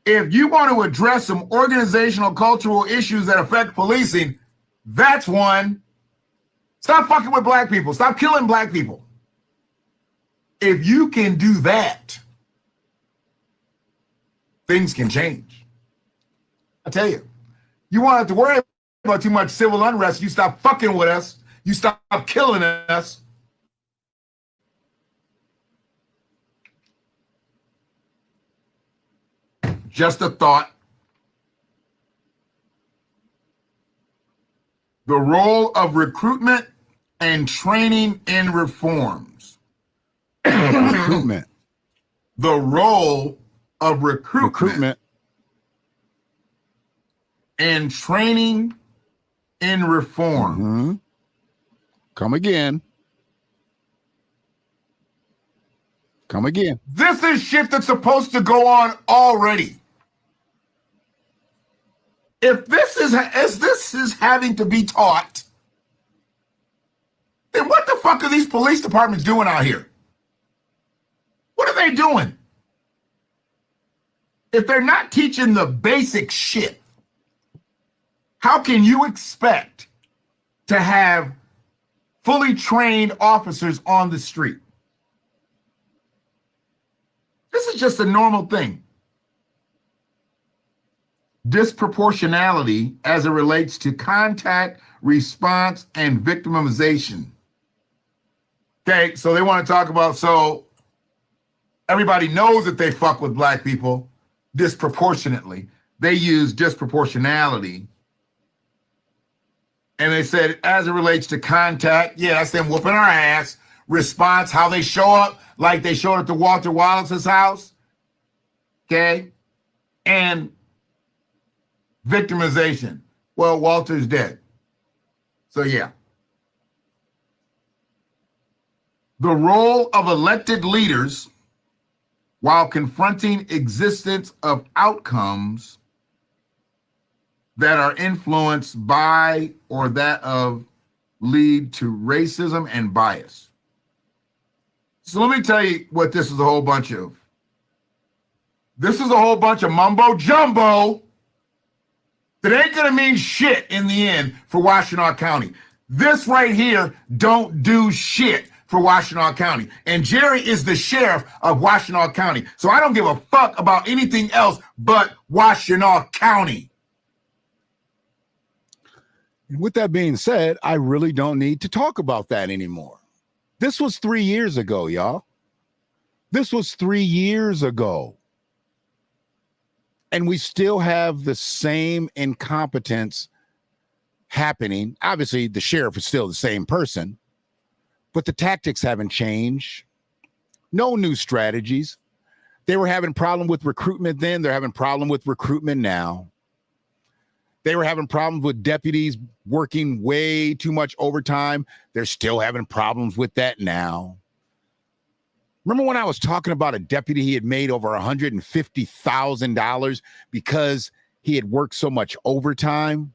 If you want to address some organizational, cultural issues that affect policing, that's one. Stop fucking with black people. Stop killing black people. If you can do that, things can change. I tell you, you won't have to worry about too much civil unrest. You stop fucking with us. You stop killing us. Just a thought. The role of recruitment and training in reforms. Recruitment. The role of recruitment and training in reform. Mm-hmm. Come again. Come again. This is shit that's supposed to go on already. If this is having to be taught, then what the fuck are these police departments doing out here? What are they doing? If they're not teaching the basic shit, how can you expect to have fully trained officers on the street? This is just a normal thing. Disproportionality as it relates to contact, response, and victimization. Okay, so they want to talk about, so everybody knows that they fuck with black people disproportionately. They use disproportionality. And they said, as it relates to contact, yeah, that's them whooping our ass. Response, how they show up, like they showed up to Walter Wallace's house. Okay? And victimization. Well, Walter's dead. So, yeah. The role of elected leaders while confronting existence of outcomes that are influenced by or that of lead to racism and bias. So let me tell you what this is a whole bunch of. This is a whole bunch of mumbo jumbo that ain't gonna mean shit in the end for Washtenaw County. This right here don't do shit for Washtenaw County. And Jerry is the sheriff of Washtenaw County. So I don't give a fuck about anything else but Washtenaw County. With that being said, I really don't need to talk about that anymore. This was 3 years ago, y'all. This was 3 years ago. And we still have the same incompetence happening. Obviously, the sheriff is still the same person, but the tactics haven't changed. No new strategies. They were having a problem with recruitment then. They're having a problem with recruitment now. They were having problems with deputies working way too much overtime. They're still having problems with that now. Remember when I was talking about a deputy he had made over $150,000 because he had worked so much overtime?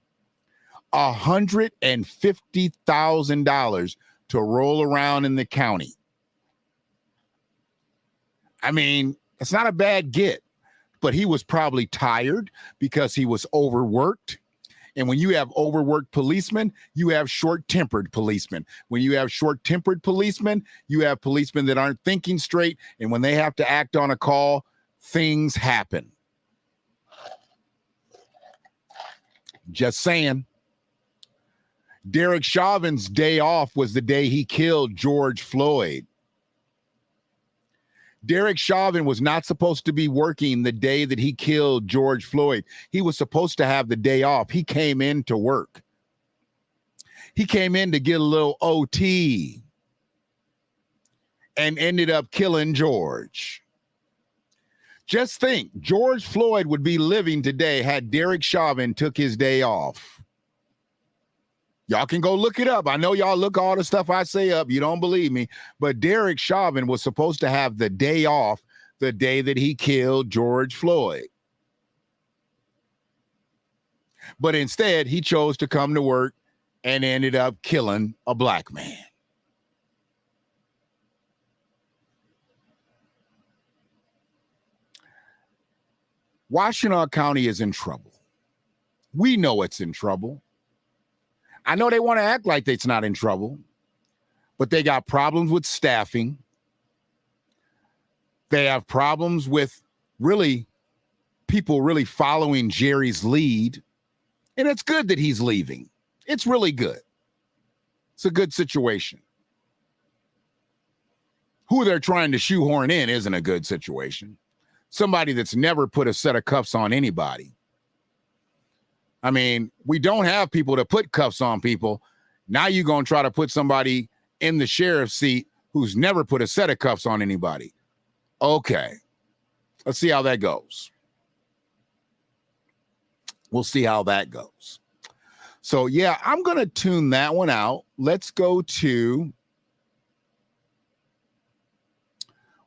$150,000 to roll around in the county. I mean, it's not a bad get, but he was probably tired because he was overworked. And when you have overworked policemen, you have short-tempered policemen. When you have short-tempered policemen, you have policemen that aren't thinking straight. And when they have to act on a call, things happen. Just saying. Derek Chauvin's day off was the day he killed George Floyd. Derek Chauvin was not supposed to be working the day that he killed George Floyd. He was supposed to have the day off. He came in to work. He came in to get a little OT and ended up killing George. Just think, George Floyd would be living today had Derek Chauvin took his day off. Y'all can go look it up. I know y'all look all the stuff I say up. You don't believe me. But Derek Chauvin was supposed to have the day off the day that he killed George Floyd. But instead, he chose to come to work and ended up killing a black man. Washtenaw County is in trouble. We know it's in trouble. I know they want to act like it's not in trouble, but they got problems with staffing. They have problems with people really following Jerry's lead. And it's good that he's leaving. It's really good. It's a good situation. Who they're trying to shoehorn in isn't a good situation. Somebody that's never put a set of cuffs on anybody. I mean, we don't have people to put cuffs on people. Now you're going to try to put somebody in the sheriff's seat who's never put a set of cuffs on anybody. Okay. Let's see how that goes. We'll see how that goes. So, yeah, I'm going to tune that one out. Let's go to,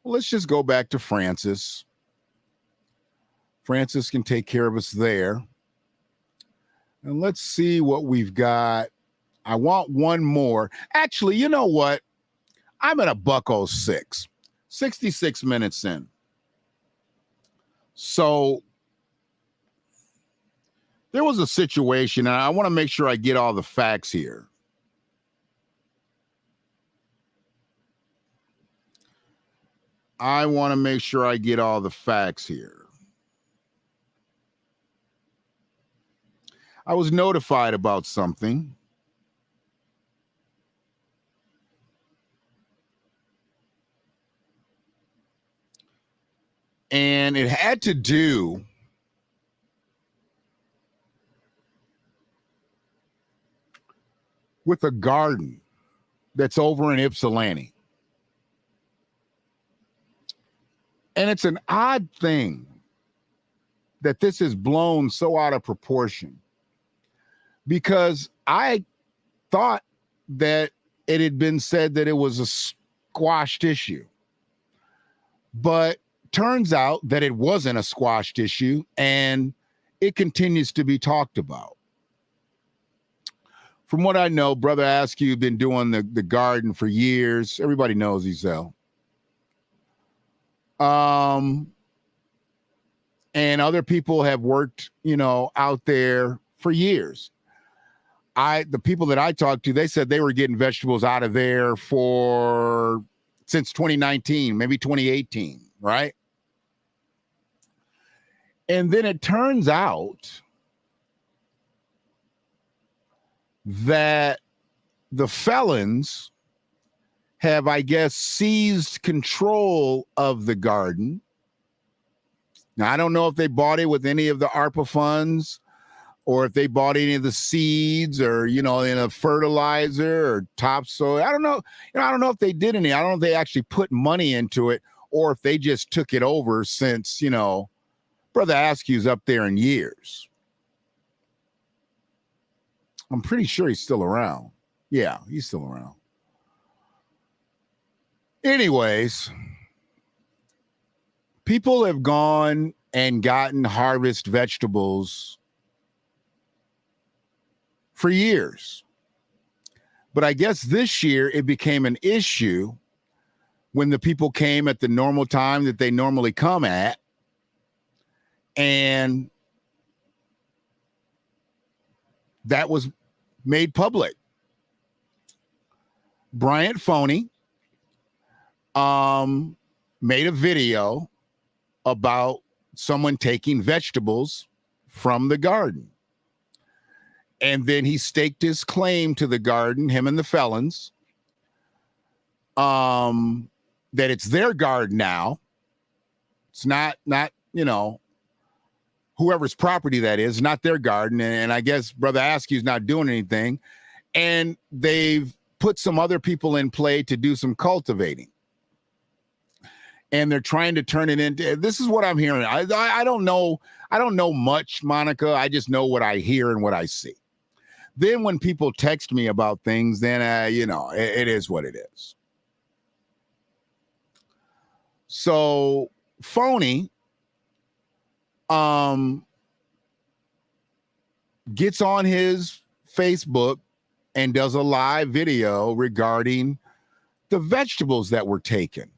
well, let's just go back to Francis. Francis can take care of us there. And let's see what we've got. I want one more. Actually, you know what? I'm at $1.06, 66 minutes in. So there was a situation, and I want to make sure I get all the facts here. I want to make sure I get all the facts here. I was notified about something. And it had to do with a garden that's over in Ypsilanti. And it's an odd thing that this is blown so out of proportion, because I thought that it had been said that it was a squashed issue. But turns out that it wasn't a squashed issue, and it continues to be talked about. From what I know, Brother Askew been doing the garden for years. Everybody knows he's out. And other people have worked, out there for years. The people that I talked to, they said they were getting vegetables out of there since 2019, maybe 2018, right? And then it turns out that the felons have, I guess, seized control of the garden. Now, I don't know if they bought it with any of the ARPA funds, or if they bought any of the seeds, or, in a fertilizer or topsoil. I don't know. I don't know if they did any. I don't know if they actually put money into it, or if they just took it over since, Brother Askew's up there in years. I'm pretty sure he's still around. Yeah, he's still around. Anyways, people have gone and gotten harvest vegetables for years. But I guess this year it became an issue when the people came at the normal time that they normally come at. And that was made public. Bryant Phoney made a video about someone taking vegetables from the garden. And then he staked his claim to the garden, him and the felons, that it's their garden now. It's not, whoever's property that is, not their garden. And I guess Brother Askew's not doing anything. And they've put some other people in play to do some cultivating. And they're trying to turn it into, this is what I'm hearing. I don't know much, Monica. I just know what I hear and what I see. Then when people text me about things, then, you know, it is what it is. So Phony gets on his Facebook and does a live video regarding the vegetables that were taken.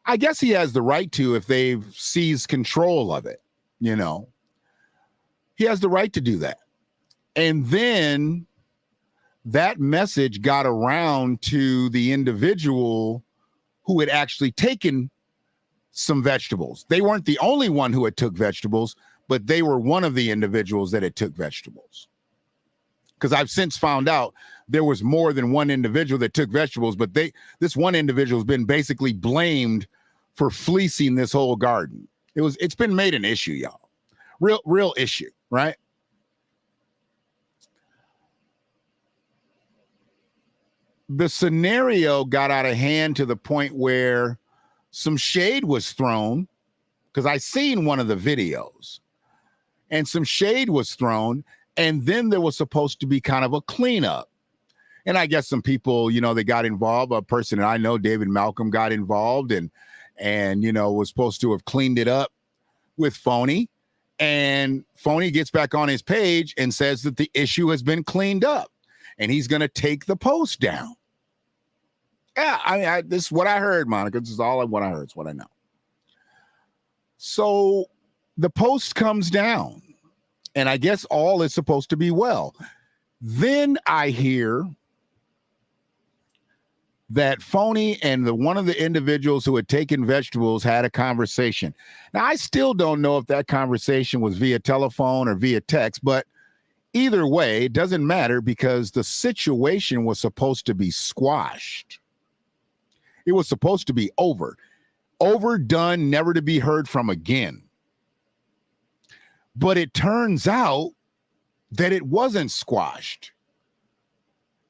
I guess he has the right to if they've seized control of it, you know. He has the right to do that. And then that message got around to the individual who had actually taken some vegetables. They weren't the only one who had took vegetables, but they were one of the individuals that had took vegetables. Because I've since found out there was more than one individual that took vegetables, but this one individual has been basically blamed for fleecing this whole garden. It's been made an issue, y'all. Real issue, right? The scenario got out of hand to the point where some shade was thrown, because I seen one of the videos, and some shade was thrown, and then there was supposed to be kind of a cleanup. And I guess some people, you know, they got involved. A person that I know, David Malcolm, got involved and you know, was supposed to have cleaned it up with Phony. And Phony gets back on his page and says that the issue has been cleaned up and he's going to take the post down. Yeah, I mean, this is what I heard, Monica. This is all what I heard. It's what I know. So the post comes down, and I guess all is supposed to be well. Then I hear that Phony and one of the individuals who had taken vegetables had a conversation. Now, I still don't know if that conversation was via telephone or via text, but either way, it doesn't matter because the situation was supposed to be squashed. It was supposed to be over. Overdone, never to be heard from again. But it turns out that it wasn't squashed.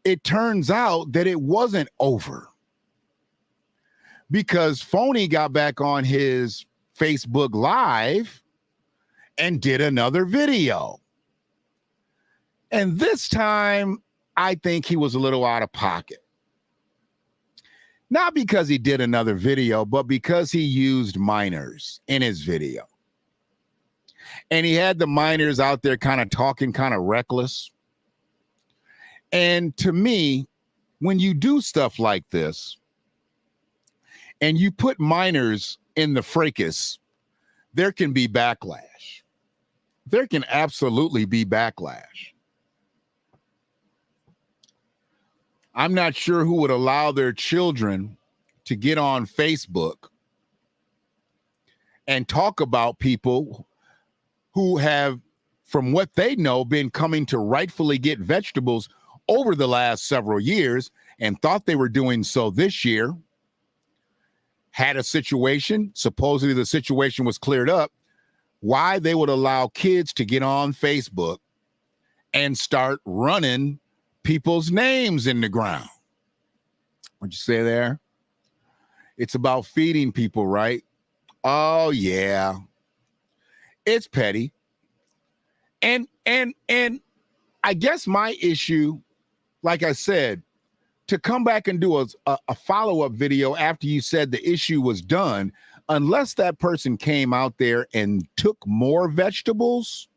It turns out that it wasn't over. Because Phony got back on his Facebook Live and did another video. And this time, I think he was a little out of pocket. Not because he did another video, but because he used minors in his video. And he had the minors out there kind of talking kind of reckless. And to me, when you do stuff like this and you put minors in the fracas, there can be backlash. There can absolutely be backlash. I'm not sure who would allow their children to get on Facebook and talk about people who have, from what they know, been coming to rightfully get vegetables over the last several years and thought they were doing so this year, had a situation, supposedly the situation was cleared up, why they would allow kids to get on Facebook and start running people's names in the ground. What'd you say there? It's about feeding people, right? Oh, yeah. It's petty. And I guess my issue, like I said, to come back and do a follow-up video after you said the issue was done, unless that person came out there and took more vegetables,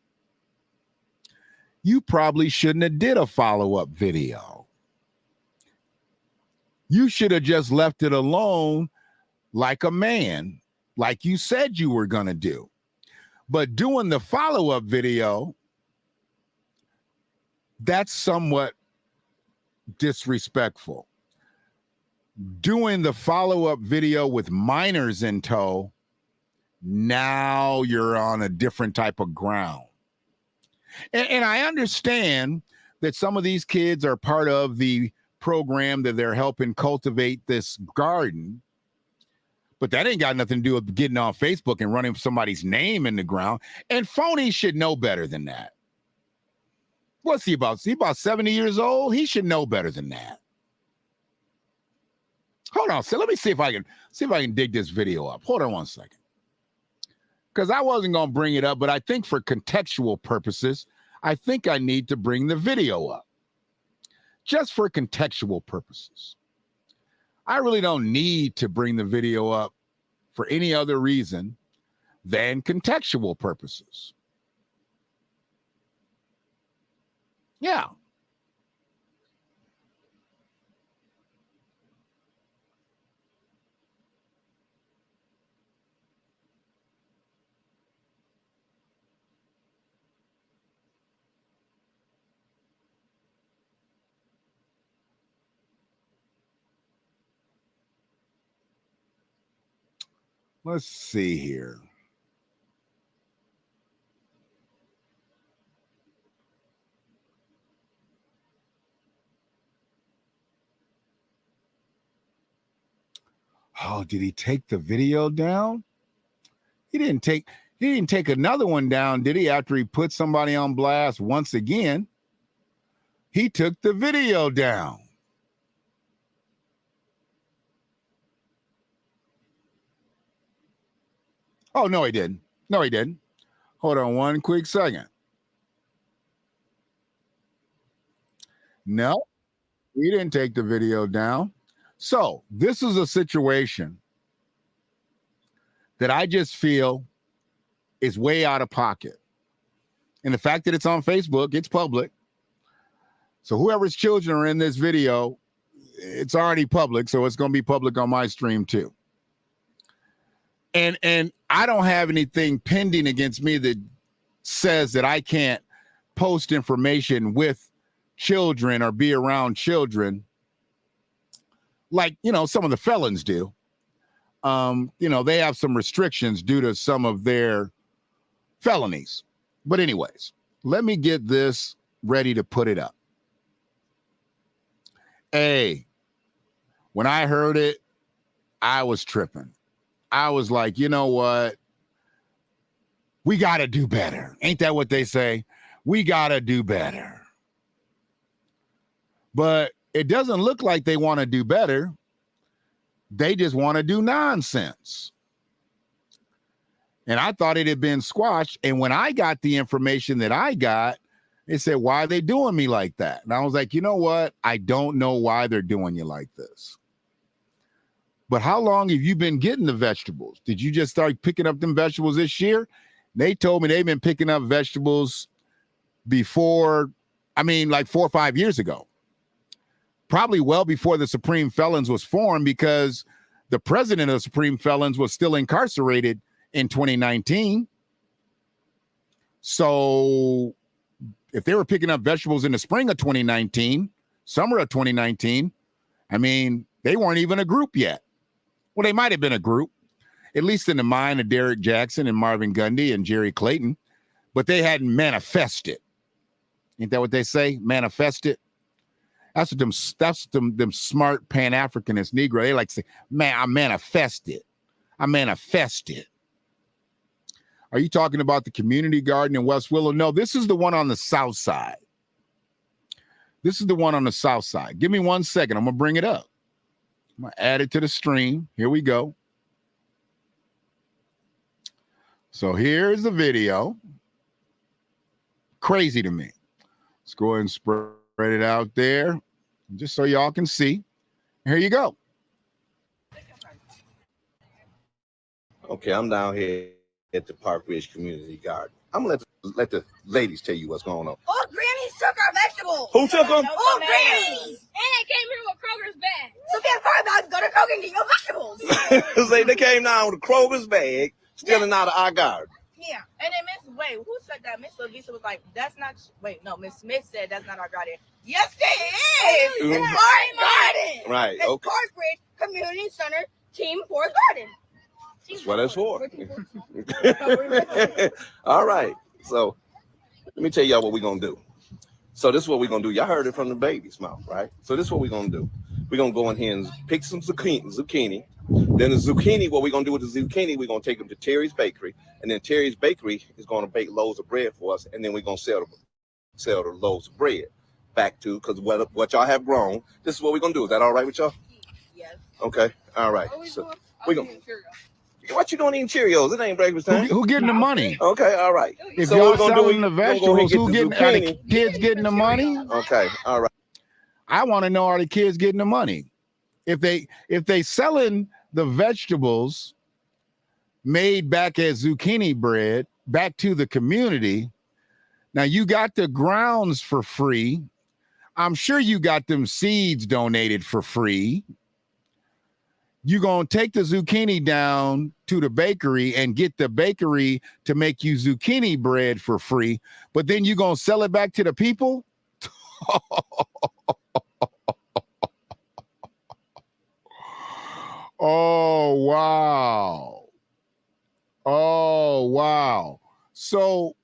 you probably shouldn't have did a follow-up video. You should have just left it alone like a man, like you said you were going to do. But doing the follow-up video, that's somewhat disrespectful. Doing the follow-up video with minors in tow, now you're on a different type of ground. And I understand that some of these kids are part of the program that they're helping cultivate this garden, but that ain't got nothing to do with getting on Facebook and running somebody's name in the ground. And Phony should know better than that. What's he about? Is he about 70 years old? He should know better than that. Hold on, so let me see if I can dig this video up. Hold on one second. Because I wasn't going to bring it up, but I think for contextual purposes, I think I need to bring the video up just for contextual purposes. I really don't need to bring the video up for any other reason than contextual purposes. Yeah. Let's see here. Oh, did he take the video down? He didn't take another one down, did he? After he put somebody on blast once again, he took the video down. Oh, no, he didn't. No, he didn't. Hold on one quick second. No, he didn't take the video down. So this is a situation that I just feel is way out of pocket. And the fact that it's on Facebook, it's public. So whoever's children are in this video, it's already public. So it's going to be public on my stream too. And I don't have anything pending against me that says that I can't post information with children or be around children like, some of the felons do. They have some restrictions due to some of their felonies. But anyways, let me get this ready to put it up. Hey, when I heard it, I was tripping. I was like, you know what? We got to do better. Ain't that what they say? We got to do better. But it doesn't look like they want to do better. They just want to do nonsense. And I thought it had been squashed. And when I got the information that I got, they said, why are they doing me like that? And I was like, you know what? I don't know why they're doing you like this. But how long have you been getting the vegetables? Did you just start picking up them vegetables this year? They told me they've been picking up vegetables before, like 4 or 5 years ago. Probably well before the Supreme Felons was formed, because the president of the Supreme Felons was still incarcerated in 2019. So if they were picking up vegetables in the spring of 2019, summer of 2019, they weren't even a group yet. Well, they might have been a group, at least in the mind of Derek Jackson and Marvin Gundy and Jerry Clayton, but they hadn't manifested. Ain't that what they say? Manifested. That's what them smart Pan-Africanist Negro, they like to say, man, I manifested. I manifested. Are you talking about the community garden in West Willow? No, this is the one on the south side. This is the one on the south side. Give me 1 second. I'm going to bring it up. I'm going to add it to the stream. Here we go. So here's the video. Crazy to me. Let's go ahead and spread it out there just so y'all can see. Here you go. Okay, I'm down here at the Park Ridge Community Garden. I'm gonna let the ladies tell you what's going on. All grannies took our vegetables. Who took them? All grannies. And they came here with Kroger's bag. So if you have about go to Kroger and get your vegetables. They came down with a Kroger's bag, stealing out of our garden. Yeah, and then who said that? Miss Lisa was like, that's not, Miss Smith said that's not our garden. Yes, it is. It's our garden. Right, It's okay. Park Ridge Community Center Team Forest Garden. That's what it's for. All right, so let me tell y'all what we're going to do. So this is what we're going to do. Y'all heard it from the baby's mouth, right? So this is what we're going to do. We're going to go in here and pick some zucchini. Then the zucchini, what we're going to do with the zucchini, we're going to take them to Terry's Bakery. And then Terry's Bakery is going to bake loaves of bread for us. And then we're going to sell the loaves of bread back to, because what y'all have grown, this is what we're going to do. Is that all right with y'all? Yes. Okay. All right. So we're going to. What you doing eating Cheerios? It ain't breakfast time. Who getting the money? Okay, all right. If So y'all what we're gonna do? selling the vegetables, Go who ahead and getting? get Are the the zucchini. kids getting the money? Okay, all right. I want to know, are the kids getting the money? If they selling the vegetables made back as zucchini bread back to the community, now you got the grounds for free. I'm sure you got them seeds donated for free. You're going to take the zucchini down to the bakery and get the bakery to make you zucchini bread for free, but then you're going to sell it back to the people? Oh, wow. Oh, wow. So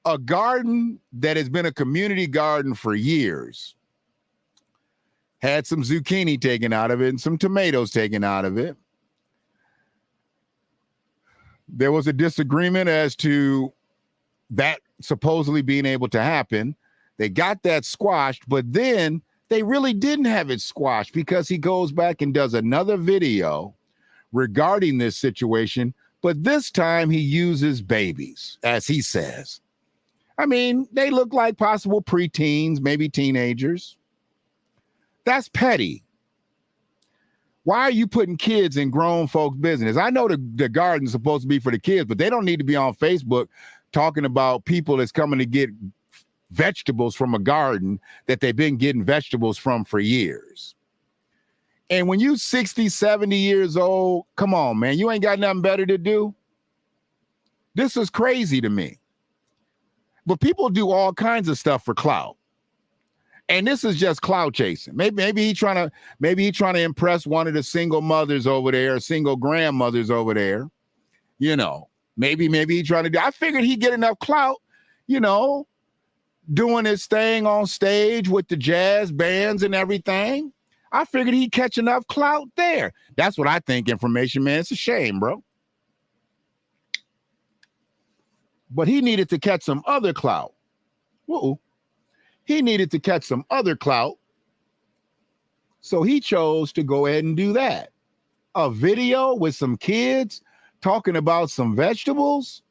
a garden that has been a community garden for years had some zucchini taken out of it and some tomatoes taken out of it. There was a disagreement as to that supposedly being able to happen. They got that squashed, but then they really didn't have it squashed because he goes back and does another video regarding this situation, but this time he uses babies, as he says. I mean, they look like possible preteens, maybe teenagers. That's petty. Why are you putting kids in grown folks' business? I know the garden's supposed to be for the kids, but they don't need to be on Facebook talking about people that's coming to get vegetables from a garden that they've been getting vegetables from for years. And when you 60, 70 years old, come on, man, you ain't got nothing better to do. This is crazy to me. But people do all kinds of stuff for clout. And this is just clout chasing. Maybe he's trying to impress one of the single mothers over there, single grandmothers over there. You know, maybe he's trying to do. I figured he'd get enough clout, you know, doing his thing on stage with the jazz bands and everything. I figured he'd catch enough clout there. That's what I think, information, man. It's a shame, bro. But he needed to catch some other clout. Whoa. He needed to catch some other clout. So he chose to go ahead and do that. A video with some kids talking about some vegetables.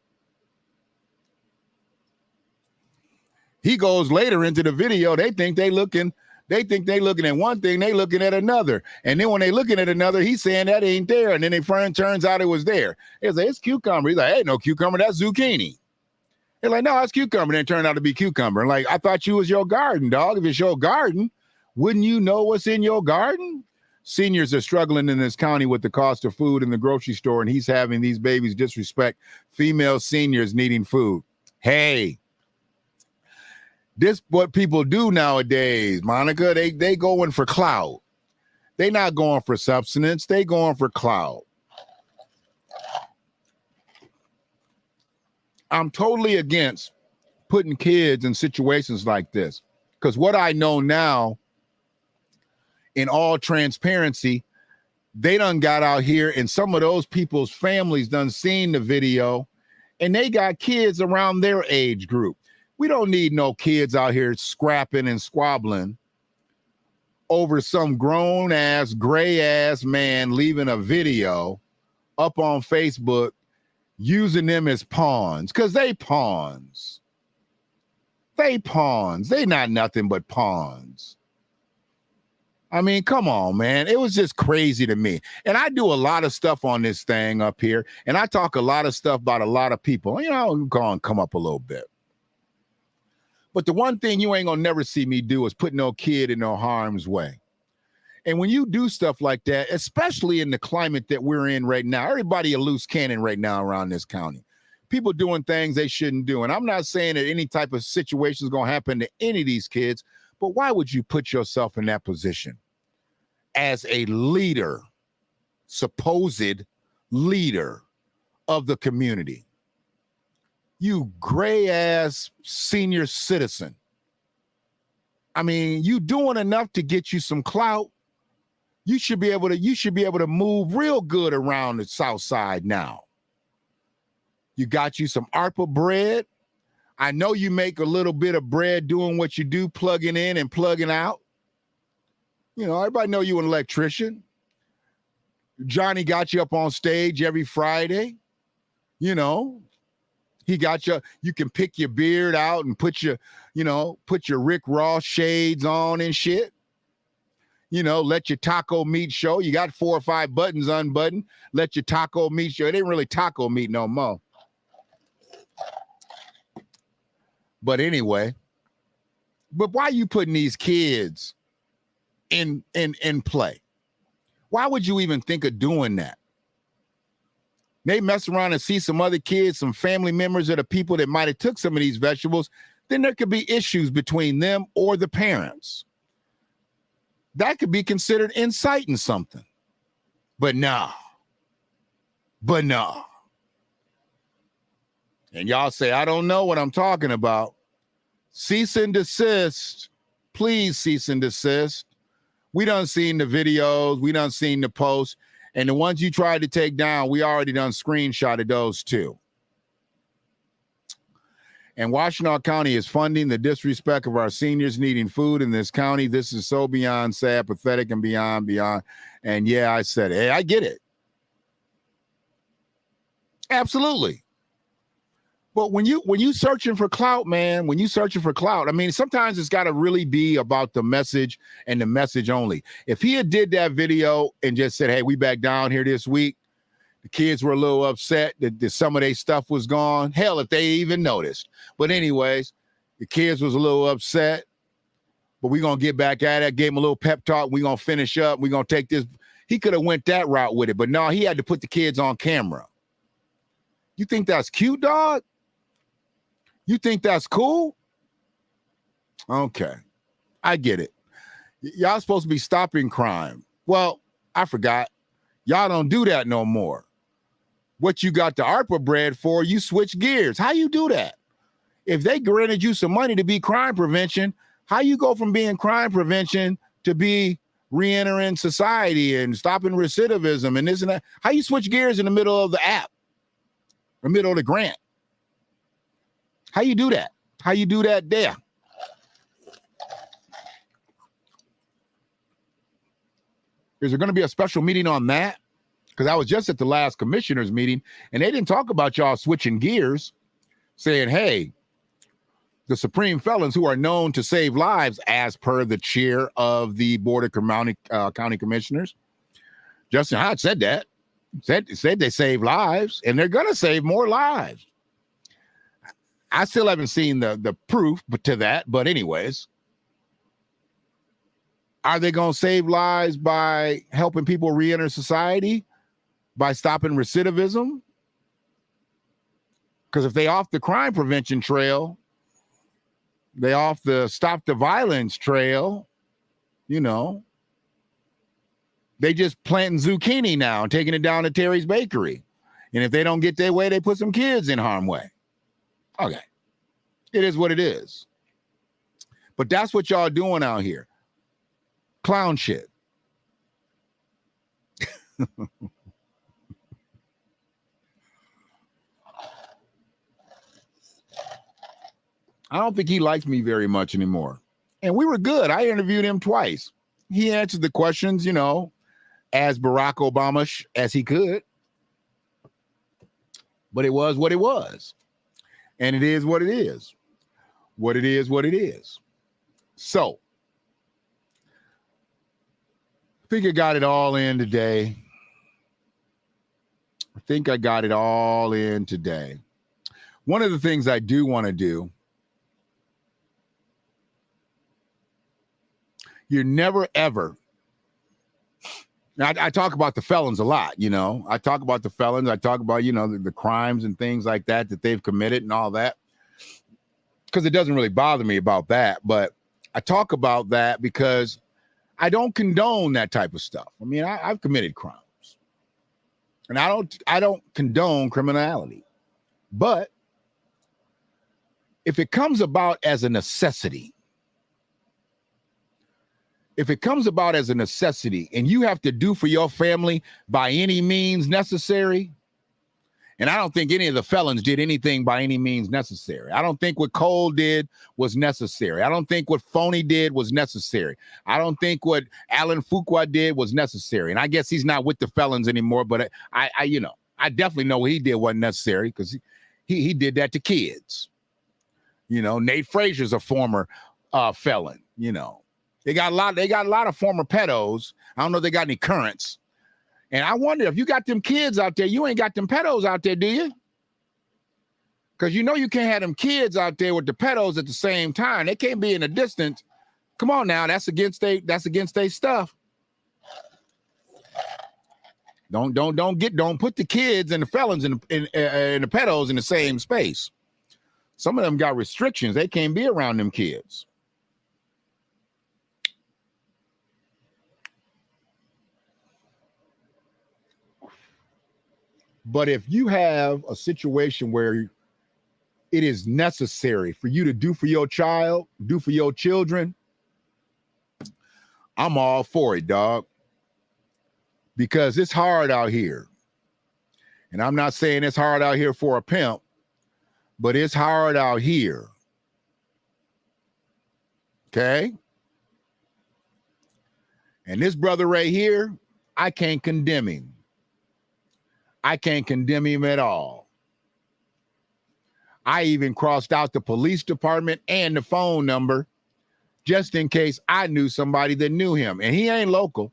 He goes later into the video. They think they looking at one thing, they looking at another. And then when they looking at another, he's saying that ain't there. And then it turns out it was there. He's like, it's cucumber. He's like, hey, no cucumber, that's zucchini. They're like, no, it's cucumber. Then it turned out to be cucumber. And like, I thought you was your garden, dog. If it's your garden, wouldn't you know what's in your garden? Seniors are struggling in this county with the cost of food in the grocery store, and he's having these babies disrespect female seniors needing food. Hey, this what people do nowadays, Monica. They going for clout. They not going for substance. They going for clout. I'm totally against putting kids in situations like this, because what I know now, in all transparency, they done got out here and some of those people's families done seen the video and they got kids around their age group. We don't need no kids out here scrapping and squabbling over some grown ass, gray ass man leaving a video up on Facebook using them as pawns, because they pawns. They pawns. They not nothing but pawns. I mean, come on, man. It was just crazy to me. And I do a lot of stuff on this thing up here, and I talk a lot of stuff about a lot of people. You know, I'm going to come up a little bit. But the one thing you ain't going to never see me do is put no kid in no harm's way. And when you do stuff like that, especially in the climate that we're in right now, everybody a loose cannon right now around this county. People doing things they shouldn't do. And I'm not saying that any type of situation is going to happen to any of these kids, but why would you put yourself in that position as a leader, supposed leader of the community? You gray ass senior citizen. I mean, you doing enough to get you some clout. You should be able to move real good around the South Side now. You got you some ARPA bread. I know you make a little bit of bread doing what you do, plugging in and plugging out. You know, everybody know you an electrician. Johnny got you up on stage every Friday. You know, he got you can pick your beard out and put your Rick Ross shades on and shit. You know, let your taco meat show. You got 4 or 5 buttons unbuttoned. Let your taco meat show. It ain't really taco meat no more. But anyway, but why are you putting these kids in play? Why would you even think of doing that? They mess around and see some other kids, some family members of the people that might have took some of these vegetables, then there could be issues between them or the parents. That could be considered inciting something. But no. And y'all say, I don't know what I'm talking about. Cease and desist. Please cease and desist. We done seen the videos. We done seen the posts. And the ones you tried to take down, we already done screenshotted those too. And Washtenaw County is funding the disrespect of our seniors needing food in this county. This is so beyond sad, pathetic, and beyond. And yeah, I said it. Hey, I get it. Absolutely. But when you searching for clout, man, I mean, sometimes it's got to really be about the message and the message only. If he had did that video and just said, hey, we back down here this week, the kids were a little upset that some of their stuff was gone. Hell, if they even noticed. But anyways, the kids was a little upset, but we're going to get back at it. Gave him a little pep talk. We're going to finish up. We're going to take this. He could have went that route with it, but no, he had to put the kids on camera. You think that's cute, dog? You think that's cool? Okay. I get it. Y'all supposed to be stopping crime. Well, I forgot. Y'all don't do that no more. What you got the ARPA bread for, you switch gears. How you do that? If they granted you some money to be crime prevention, how you go from being crime prevention to be re-entering society and stopping recidivism and this and that? How you switch gears in the middle of the app, the middle of the grant? How you do that? How you do that there? Is there going to be a special meeting on that? Because I was just at the last commissioners meeting and they didn't talk about y'all switching gears, saying, hey, the supreme felons who are known to save lives, as per the chair of the Board of County Commissioners, Justin Hodge said that. Said they save lives and they're going to save more lives. I still haven't seen the proof to that, but anyways, are they going to save lives by helping people re-enter society, by stopping recidivism? Because if they off the crime prevention trail, they off the stop the violence trail, you know, they just planting zucchini now and taking it down to Terry's Bakery. And if they don't get their way, they put some kids in harm's way. Okay. It is what it is. But that's what y'all doing out here. Clown shit. I don't think he likes me very much anymore. And we were good. I interviewed him twice. He answered the questions, you know, as Barack Obama as he could. But it was what it was. And it is what it is. What it is, what it is. So, I think I got it all in today. One of the things I do want to do, you're never, ever, I talk about the felons a lot, you know. I talk about the felons. I talk about, you know, the crimes and things like that they've committed and all that. Because it doesn't really bother me about that. But I talk about that because I don't condone that type of stuff. I mean, I've committed crimes. And I don't condone criminality. But if it comes about as a necessity, and you have to do for your family by any means necessary, And I don't think any of the felons did anything by any means necessary. I don't think what Cole did was necessary. I don't think what Phony did was necessary. I don't think what Alan Fuqua did was necessary. And I guess he's not with the felons anymore, but I definitely know what he did wasn't necessary because he did that to kids. Nate Frazier's a former felon. They got a lot of former pedos. I don't know if they got any currents. And I wonder if you got them kids out there, you ain't got them pedos out there, do you? Because you can't have them kids out there with the pedos at the same time. They can't be in a distance. Come on now, that's against their stuff. Don't put the kids and the felons and the pedos in the same space. Some of them got restrictions. They can't be around them kids. But if you have a situation where it is necessary for you to do for your child, do for your children, I'm all for it, dog. Because it's hard out here. And I'm not saying it's hard out here for a pimp, but it's hard out here. Okay? And this brother right here, I can't condemn him. I can't condemn him at all. I even crossed out the police department and the phone number just in case I knew somebody that knew him. And he ain't local.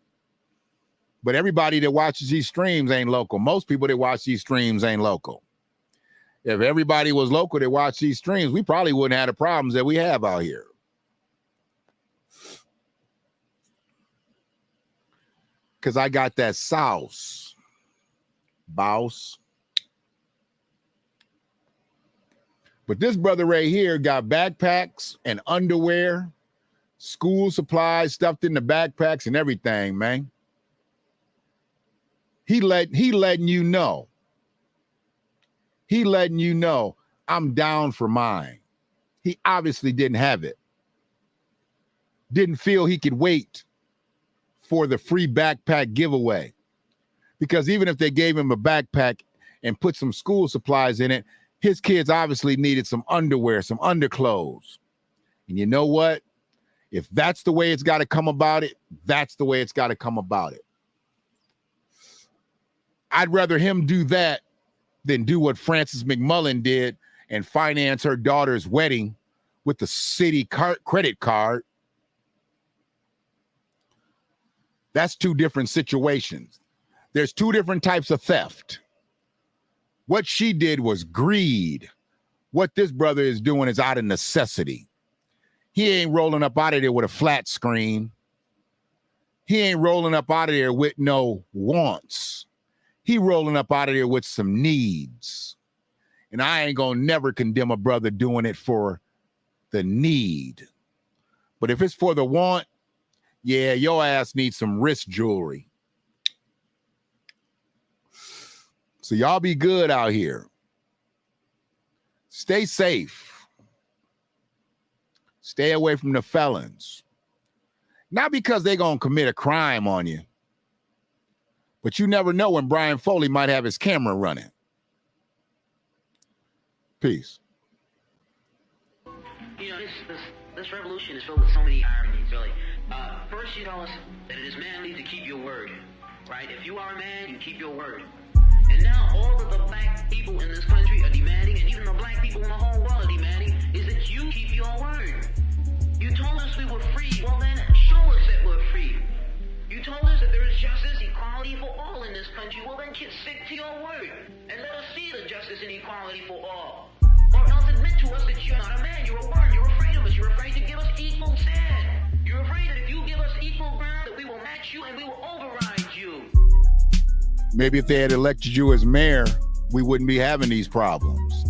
But everybody that watches these streams ain't local. Most people that watch these streams ain't local. If everybody was local that watch these streams, we probably wouldn't have the problems that we have out here. Because I got that sauce. Boss. But this brother right here got backpacks and underwear, school supplies stuffed in the backpacks and everything, man. He letting you know. He letting you know I'm down for mine. He obviously didn't have it. Didn't feel he could wait for the free backpack giveaway. Because even if they gave him a backpack and put some school supplies in it, his kids obviously needed some underwear, some underclothes. And you know what? If that's the way it's got to come about it, that's the way it's got to come about it. I'd rather him do that than do what Frances McMullen did and finance her daughter's wedding with the city credit card. That's two different situations. There's two different types of theft. What she did was greed. What this brother is doing is out of necessity. He ain't rolling up out of there with a flat screen. He ain't rolling up out of there with no wants. He rolling up out of there with some needs. And I ain't gonna never condemn a brother doing it for the need. But if it's for the want, yeah, your ass needs some wrist jewelry. So y'all be good out here. Stay safe. Stay away from the felons. Not because they're going to commit a crime on you, but you never know when Brian Foley might have his camera running. Peace. This revolution is filled with so many ironies, really. First, you tell us that it is manly to keep your word, right? If you are a man, you keep your word. And now all of the black people in this country are demanding, and even the black people in the whole world are demanding, is that you keep your word. You told us we were free. Well, then show us that we're free. You told us that there is justice, equality for all in this country. Well, then stick to your word and let us see the justice and equality for all. Or else admit to us that you're not a man. You're a worm. You're afraid of us. You're afraid to give us equal stand. You're afraid that if you give us equal ground, that we will match you and we will override you. Maybe if they had elected you as mayor, we wouldn't be having these problems.